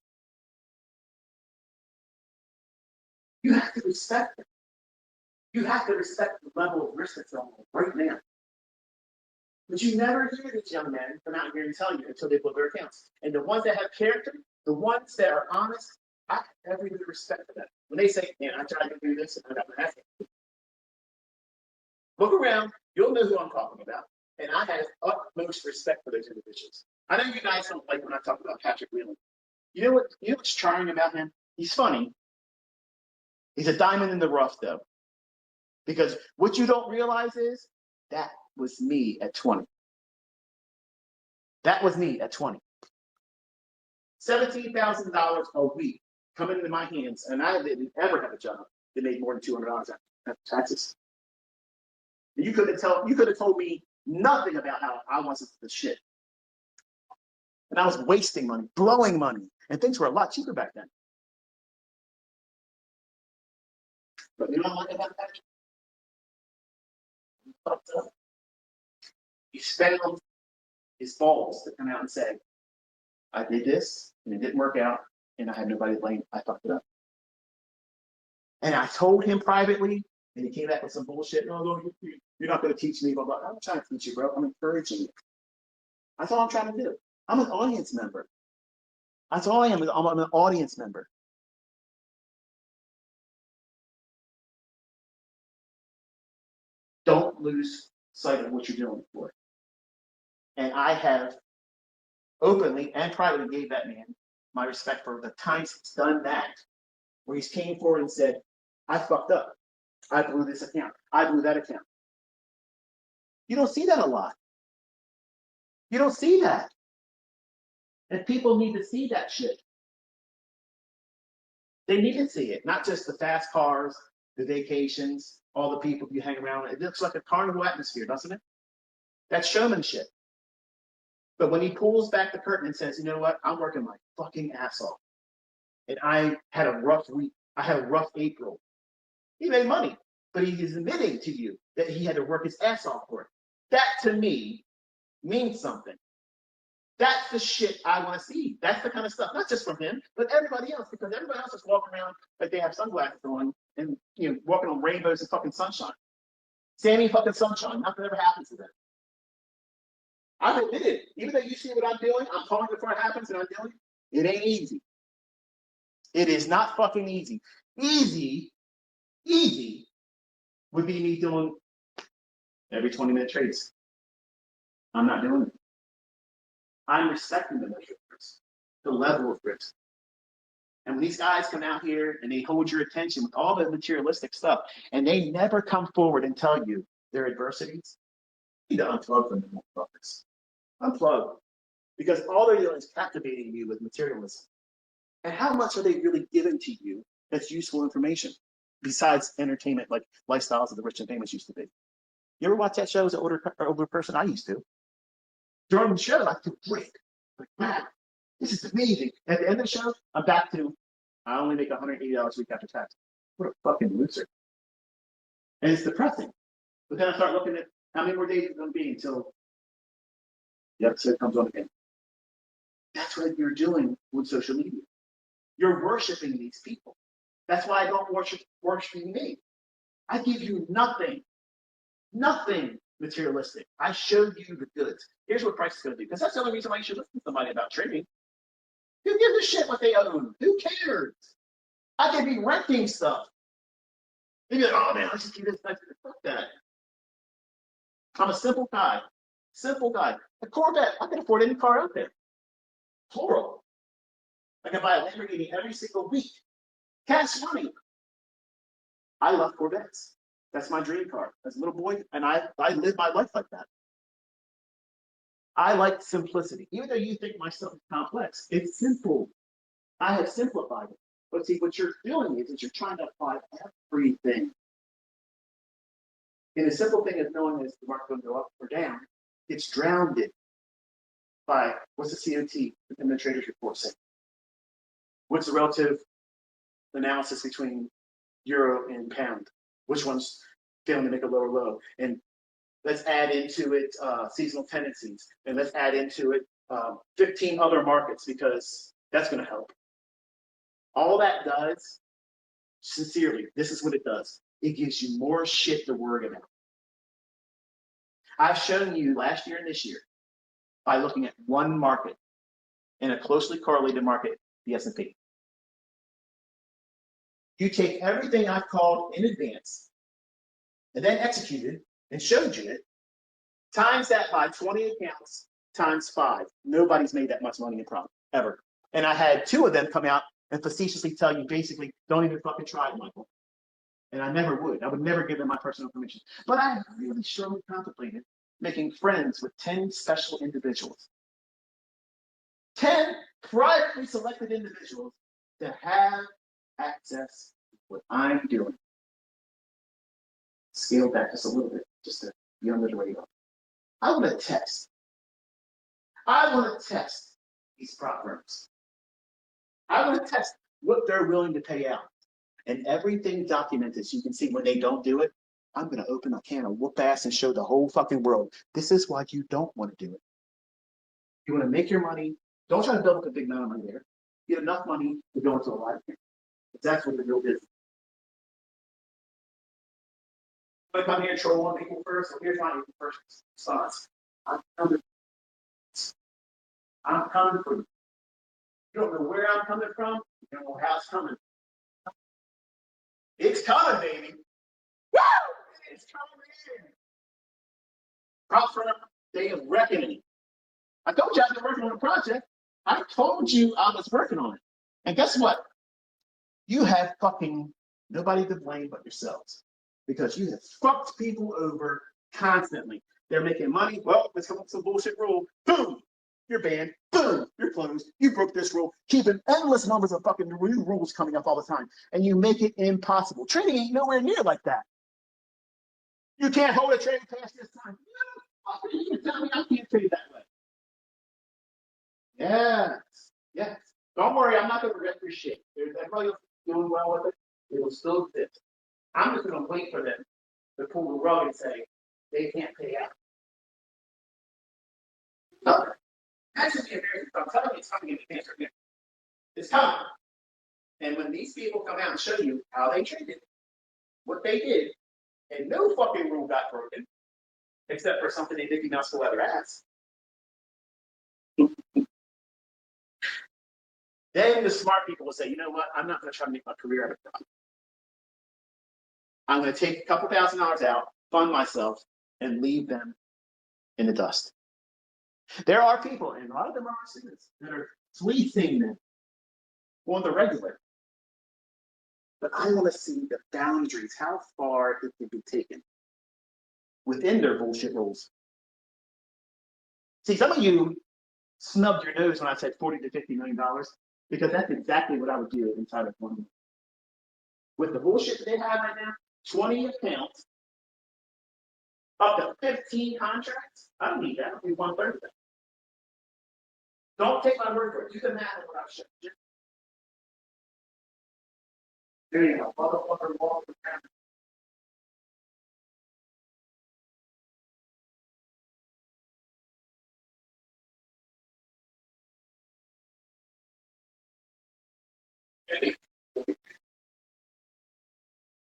You have to respect it. You have to respect the level of risk that's on right now. But you never hear these young men come out here and tell you until they blow their accounts. And the ones that have character, the ones that are honest, I have every bit of respect for them. When they say, man, I tried to do this and I got my ass kicked. Look around, you'll know who I'm talking about. And I have utmost respect for those individuals. I know you guys don't like when I talk about Patrick Whelan. You know what's charming about him? He's funny. He's a diamond in the rough, though. Because what you don't realize is that was me at 20. That was me at 20. $17,000 a week coming into my hands, and I didn't ever have a job that made more than $200 after taxes. You could have told me nothing about how I wasn't the shit. And I was wasting money, blowing money, and things were a lot cheaper back then. But you know what I like about that? He found his balls to come out and say, I did this, and it didn't work out, and I had nobody to blame. I fucked it up. And I told him privately, and he came back with some bullshit. No, you're not going to teach me. Blah, blah. I'm trying to teach you, bro. I'm encouraging you. That's all I'm trying to do. I'm an audience member. That's all I am. I'm an audience member. Don't lose sight of what you're doing for. And I have openly and privately gave that man my respect for the times he's done that, where he's came forward and said, I fucked up. I blew this account. I blew that account. You don't see that a lot. You don't see that. And people need to see that shit. They need to see it, not just the fast cars, the vacations, all the people you hang around. It looks like a carnival atmosphere, doesn't it? That's showmanship. But when he pulls back the curtain and says, you know what, I'm working my fucking ass off. And I had a rough week. I had a rough April. He made money, but he is admitting to you that he had to work his ass off for it. That, to me, means something. That's the shit I want to see. That's the kind of stuff, not just from him, but everybody else, because everybody else is walking around like they have sunglasses on and walking on rainbows and fucking sunshine. Sammy fucking sunshine. Nothing ever happens to them. I've admitted, even though you see what I'm doing, I'm calling it before it happens and I'm doing it. It ain't easy. It is not fucking easy. Easy would be me doing every 20-minute trades. I'm not doing it. I'm respecting the measure of risk, the level of risk. And when these guys come out here and they hold your attention with all the materialistic stuff, and they never come forward and tell you their adversities, you need to unplug from them motherfuckers. Unplug. Because all they're doing is captivating you with materialism. And how much are they really giving to you that's useful information besides entertainment, like Lifestyles of the Rich and Famous used to be? You ever watch that show as an older person? I used to. During the show, I took a break. Like, wow, this is amazing. At the end of the show, I'm back to, I only make $180 a week after tax. What a fucking loser. And it's depressing. But then I start looking at how many more days it's going to be until the episode comes on again. That's what you're doing with social media. You're worshiping these people. That's why I don't worship me. I give you nothing materialistic. I showed you the goods. Here's what price is going to do. Because that's the only reason why you should listen to somebody about trading. Who gives a shit what they own? Who cares? I could be renting stuff. They'd be like, oh man, let's just keep this. Fuck that. I'm a simple guy. A Corvette, I can afford any car out there. Plural. I can buy a Lamborghini every single week. Cash money. I love Corvettes. That's my dream car. As a little boy, and I live my life like that. I like simplicity. Even though you think my stuff is complex, it's simple. I have simplified it. But see, what you're doing is you're trying to apply everything. And a simple thing is knowing is the market going to go up or down. It's drowned by what's the COT in the traders report say? What's the relative analysis between euro and pound? Which one's failing to make a lower low? And let's add into it seasonal tendencies. And let's add into it 15 other markets, because that's going to help. All that does, sincerely, this is what it does. It gives you more shit to worry about. I've shown you last year and this year by looking at one market in a closely correlated market, the S&P. You take everything I've called in advance and then executed and showed you it, times that by 20 accounts times 5. Nobody's made that much money in profit, ever. And I had 2 of them come out and facetiously tell you, basically, don't even fucking try it, Michael. And I never would. I would never give them my personal information. But I really strongly contemplated making friends with 10 special individuals. 10 privately selected individuals to have access to what I'm doing. Scale back just a little bit, just to be under the radar. I want to test these prop firms. I want to test what they're willing to pay out. And everything documented, so you can see when they don't do it, I'm going to open a can of whoop ass and show the whole fucking world. This is why you don't want to do it. You want to make your money. Don't try to build up a big amount of money there. Get enough money to go into a life. That's what the real business is. I'm going to come here and troll one people first. So here's my first response. I'm coming for you. You don't know where I'm coming from. You don't know how it's coming. It's coming, baby. Woo! It's coming in. Prop firm, day of reckoning. I told you I've been working on a project. I told you I was working on it. And guess what? You have fucking nobody to blame but yourselves. Because you have fucked people over constantly. They're making money. Well, let's come up with some bullshit rule. Boom! You're banned. Boom! You're closed. You broke this rule. Keeping endless numbers of fucking new rules coming up all the time. And you make it impossible. Trading ain't nowhere near like that. You can't hold a trade past this time. No, you can tell me I can't trade that way. Yes. Don't worry, I'm not going to regret your shit. Everybody else doing well with it. It will still exist. I'm just going to wait for them to pull the rug and say they can't pay out. Actually, I'm telling you, it's coming in the future. It's coming. And when these people come out and show you how they traded, what they did, and no fucking rule got broken, except for something they Mickey Mouse leather ass. Then the smart people will say, you know what? I'm not going to try to make my career out of it. I'm going to take a couple $1,000s out, fund myself, and leave them in the dust. There are people, and a lot of them are students, that are fleecing them on the regular. But I want to see the boundaries, how far it can be taken within their bullshit rules. See, some of you snubbed your nose when I said $40 to $50 million because that's exactly what I would do inside of 1 month. With the bullshit that they have right now, 20 accounts, up to 15 contracts, I don't need that. I'll do 1/3 of that. Don't take my word for it. Do the math of what I've shown you. There you go. Motherfucker, walk the ground.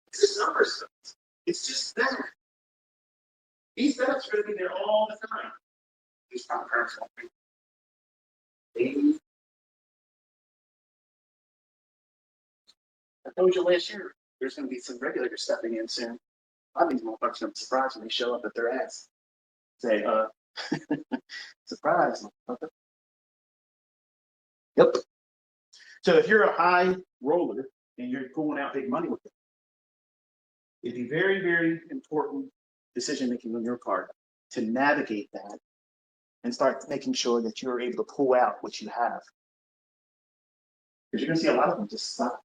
It's just numbers. It's just that. These setups are going to be there all the time. These top curves won't be. Maybe. I told you last year, there's going to be some regulators stepping in soon. I think motherfuckers going to be surprised when they show up at their ass. Say, surprise, motherfucker. Yep. So if you're a high roller and you're pulling out big money with it, it'd be very, very important decision making on your part to navigate that and start making sure that you're able to pull out what you have. Because you're going to see a lot of them just stop.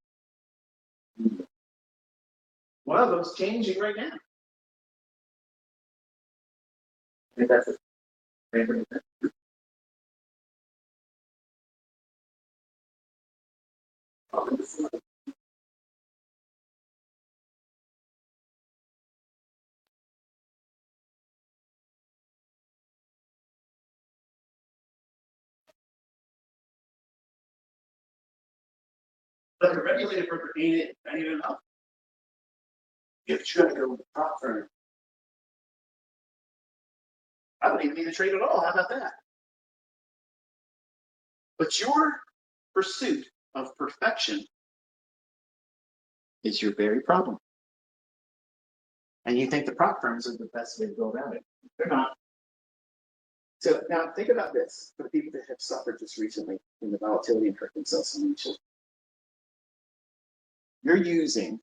One of them's changing right now. I think that's it. But the regulated broker ain't enough. You're trying to go with the prop firm. I don't even need to trade at all. How about that? But your pursuit of perfection is your very problem. And you think the prop firms are the best way to go about it. They're not. So now think about this for the people that have suffered just recently in the volatility and hurt themselves financially. You're using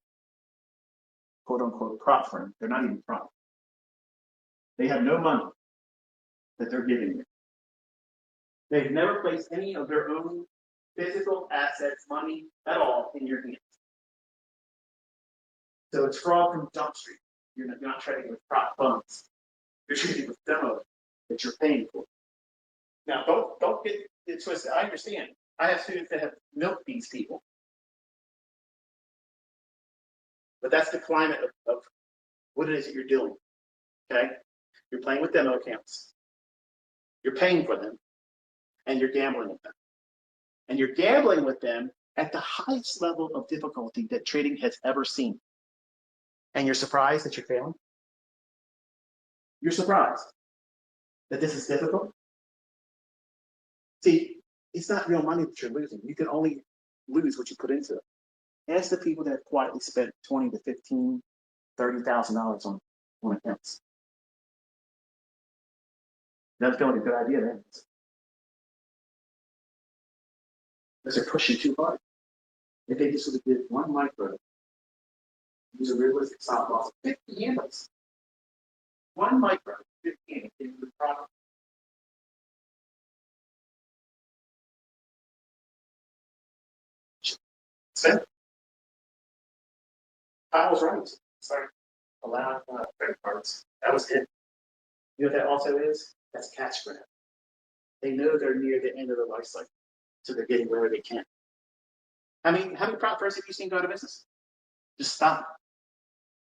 quote unquote prop firm. They're not even prop. They have no money that they're giving you. They've never placed any of their own physical assets, money at all in your hands. So it's fraud from Jump Street. You're not trading with prop funds. You're trading with demo that you're paying for. Now, don't get it twisted. I understand. I have students that have milked these people. But that's the climate of what it is that you're doing. Okay? You're playing with demo accounts. You're paying for them. And you're gambling with them. And you're gambling with them at the highest level of difficulty that trading has ever seen. And you're surprised that you're failing? You're surprised that this is difficult? See, it's not real money that you're losing. You can only lose what you put into it. Ask the people that have quietly spent $20 to $15, $30,000 on accounts. That's feeling a good idea then. Because they're pushing too hard. If they just sort of did one micro, use a realistic stop loss of 50 handles. One micro, 15 into the product. Spend it. I was right. Sorry. Allowing credit cards. That was it. You know what that also is? That's cash grab. They know they're near the end of their life cycle, so they're getting wherever they can. I mean, how many prop firms have you seen go out of business? Just stop.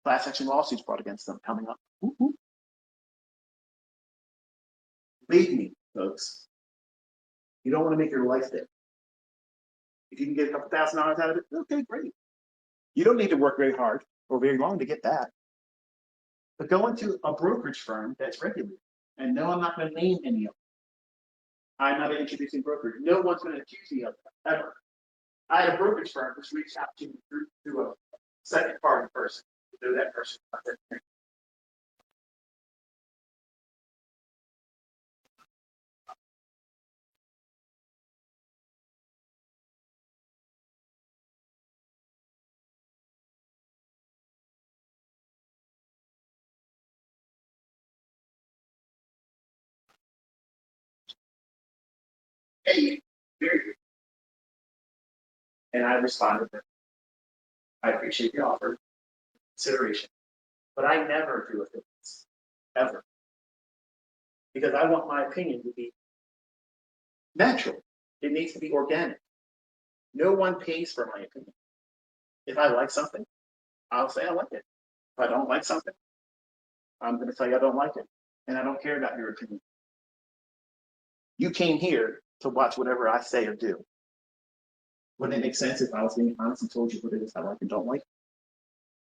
Class action lawsuits brought against them coming up. Believe me, folks. You don't want to make your life there. If you can get a couple $1,000s out of it, okay, great. You don't need to work very hard or very long to get that. But go into a brokerage firm that's regulated. And no, I'm not going to name any of them. I'm not an introducing broker. No one's going to accuse me of that, ever. I had a brokerage firm which reached out to me through a second party person. So that person. Hey, very good. And I responded that I appreciate the offer, consideration, but I never do affiliates, ever. Because I want my opinion to be natural. It needs to be organic. No one pays for my opinion. If I like something, I'll say I like it. If I don't like something, I'm going to tell you I don't like it. And I don't care about your opinion. You came here to watch whatever I say or do. Wouldn't it make sense if I was being honest and told you what it is I like and don't like?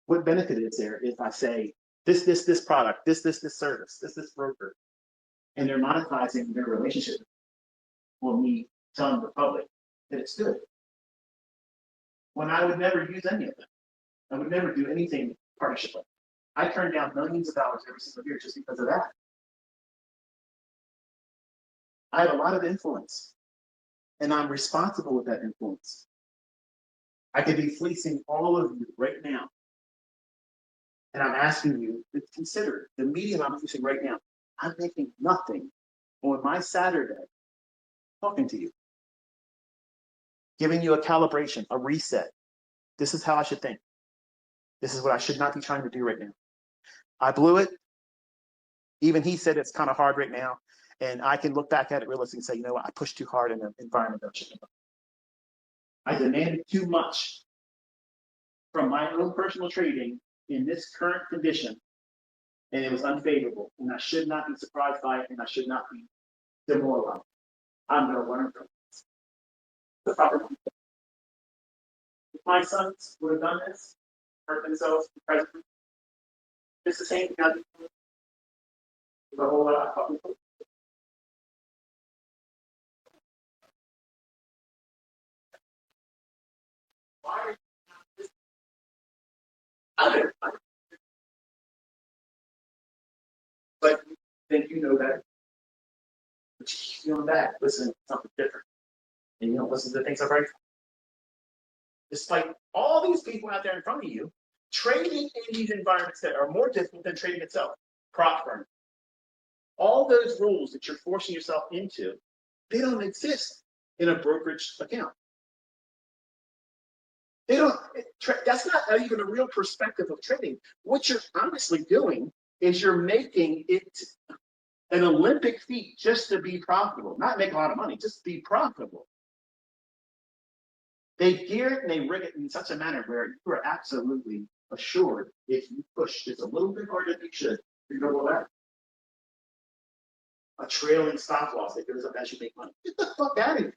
What benefit is there if I say this product, this service, this broker, and they're monetizing their relationship for me telling the public that it's good? When I would never use any of them. I would never do anything partnership like. I turn down millions of dollars every single year just because of that. I have a lot of influence, and I'm responsible with that influence. I could be fleecing all of you right now, and I'm asking you to consider the medium I'm fleecing right now. I'm making nothing on my Saturday talking to you, giving you a calibration, a reset. This is how I should think. This is what I should not be trying to do right now. I blew it. Even he said it's kind of hard right now. And I can look back at it realistically and say, you know what, I pushed too hard in an environment that I shouldn't have. I demanded too much from my own personal trading in this current condition, and it was unfavorable. And I should not be surprised by it, and I should not be demoralized. I'm going to learn from this. The proper mindset. If my sons would have done this, hurt themselves presently, it's the same thing I do with a whole lot of public. Why? But you think you know better. But you keep feeling back, listening to something different. And you don't listen to the things I've heard. Despite all these people out there in front of you, trading in these environments that are more difficult than trading itself, prop firm. All those rules that you're forcing yourself into, they don't exist in a brokerage account. They don't. That's not even a real perspective of trading. What you're honestly doing is you're making it an Olympic feat just to be profitable, not make a lot of money, just be profitable. They gear it and they rig it in such a manner where you are absolutely assured if you push just a little bit harder than you should, you're going to go out. A trailing stop loss that goes up as you make money. Get the fuck out of here.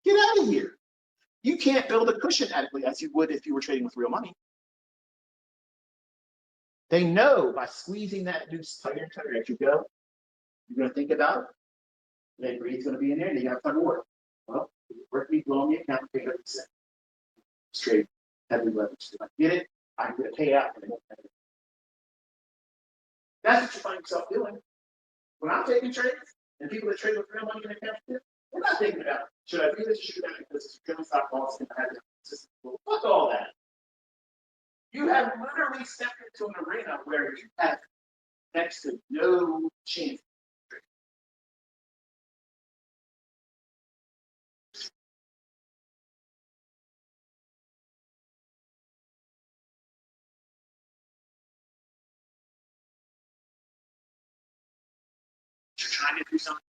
Get out of here. You can't build a cushion adequately as you would if you were trading with real money. They know by squeezing that noose tighter and tighter as you go, you're going to think about it. Then greed's going to be in there, and you have to war. Well, work me, blow me account, pay 30%. Straight, heavy leverage. If I get it, I'm going to pay out. That's what you find yourself doing. When I'm taking trades, and people that trade with real money in account, we're not thinking about, should I do this or should I do this? It's a stop loss, and I have consistent. Well, fuck all that. You have literally stepped into an arena where you have next to no chance. You're trying to do something.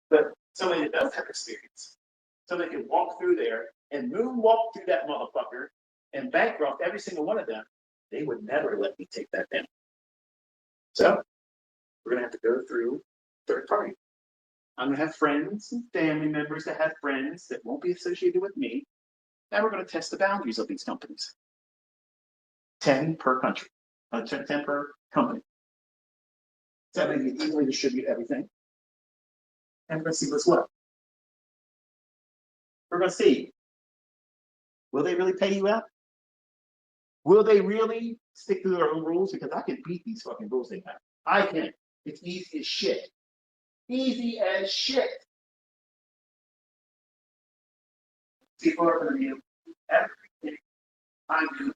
But somebody that does have experience, somebody can walk through there and moonwalk through that motherfucker and bankrupt every single one of them, they would never let me take that down. So We're going to have to go through third party. I'm going to have friends and family members that have friends that won't be associated with me. Now we're going to test the boundaries of these companies. 10 per country, 10 per company. So that way you easily distribute everything. And we're going to see what's what. We're going to see, will they really pay you out? Will they really stick to their own rules? Because I can beat these fucking rules they have. I can. It's easy as shit. Easy as shit. People are going to do everything I do.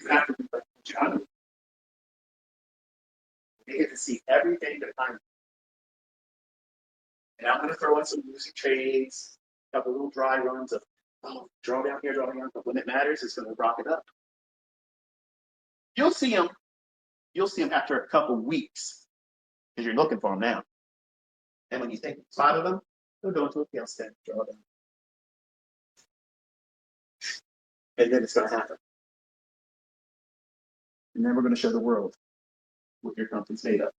You have to be like John. They get to see everything that I'm. And I'm going to throw in some music trades, a couple little dry runs of, draw down here, draw down. But when it matters, it's going to rock it up. You'll see them. You'll see them after a couple weeks because you're looking for them now. And when you think you spotted them, they'll go into a tail stand, draw down. And then it's going to happen. And then we're going to show the world what your company's made of.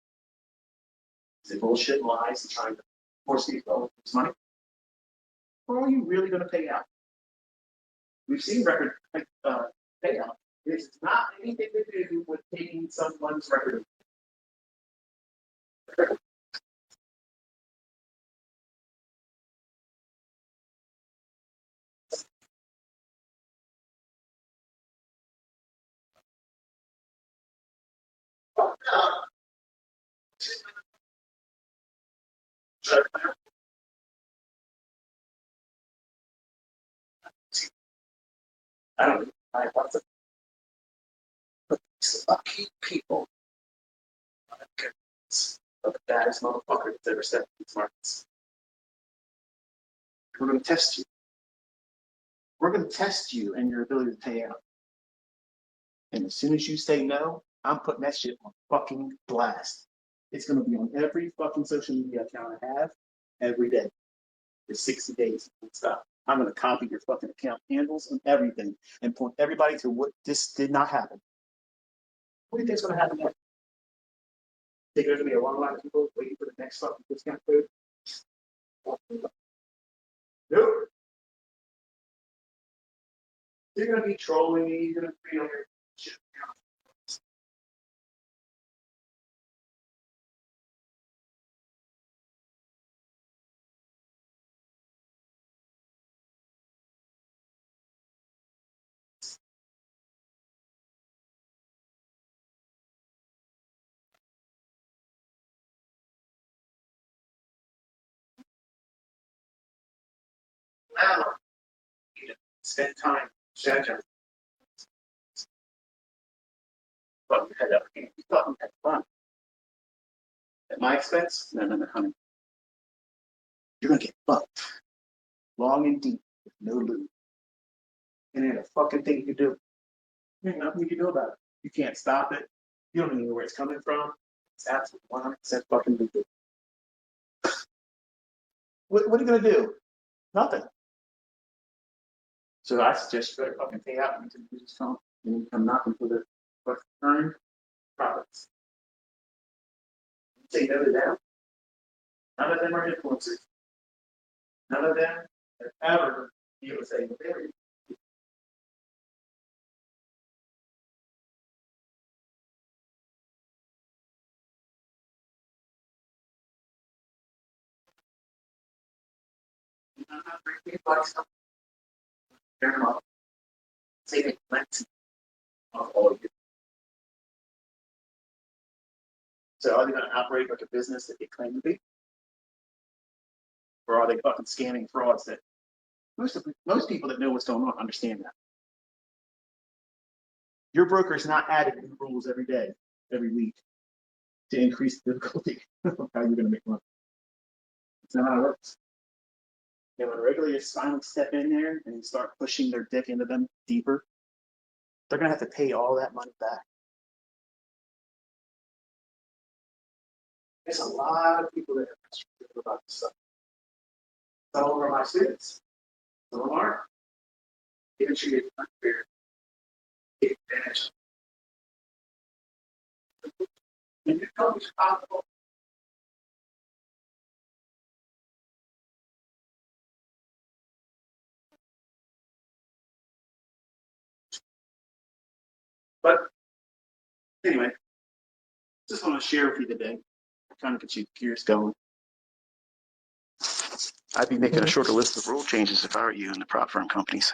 Is it bullshit and lies and trying to force people to lose money? Or are you really going to pay out? We've seen record payout. It's not anything to do with taking someone's record. I don't know. I have lots of lucky people. Of the baddest motherfucker that's ever stepped in these markets. We're going to test you. We're going to test you and your ability to pay out. And as soon as you say no, I'm putting that shit on fucking blast. It's going to be on every fucking social media account I have every day for 60 days. Stop. I'm going to copy your fucking account handles and everything and point everybody to what this did not happen. What do you think is going to happen next? Think there's going to be a long line of people waiting for the next fucking discount code? Nope. You're going to be trolling me. You're going to be on your shit. Now, you spend time strategizing. But you had you thought you had fun. At my expense? No, honey. You're going to get fucked. Long and deep with no loot. And ain't a fucking thing you can do. There's nothing you can do about it. You can't stop it. You don't even know where it's coming from. It's absolutely 100% fucking legal. What are you going to do? Nothing. So I suggest you better fucking pay out into the business phone and come knocking for the fucking earned profits. Say no to them. None of them are influencers. None of them have ever be able to say, well, there you go. I'm not bringing anybody stuff. They're not saving plenty of all of you. So are they going to operate like a business that they claim to be? Or are they fucking scamming frauds that most people that know what's going on understand that? Your broker is not adding new rules every day, every week to increase the difficulty of how you're going to make money. It's not how it works. And when regulators finally step in there and start pushing their dick into them deeper, they're going to have to pay all that money back. There's a lot of people that are frustrated about this stuff. Some of them are my students. Some of them aren't. Getting treated unfair. Take advantage. And you know it's possible. But anyway, just want to share with you today, kind of get you gears going. I'd be making a shorter list of rule changes if I were you in the prop firm companies.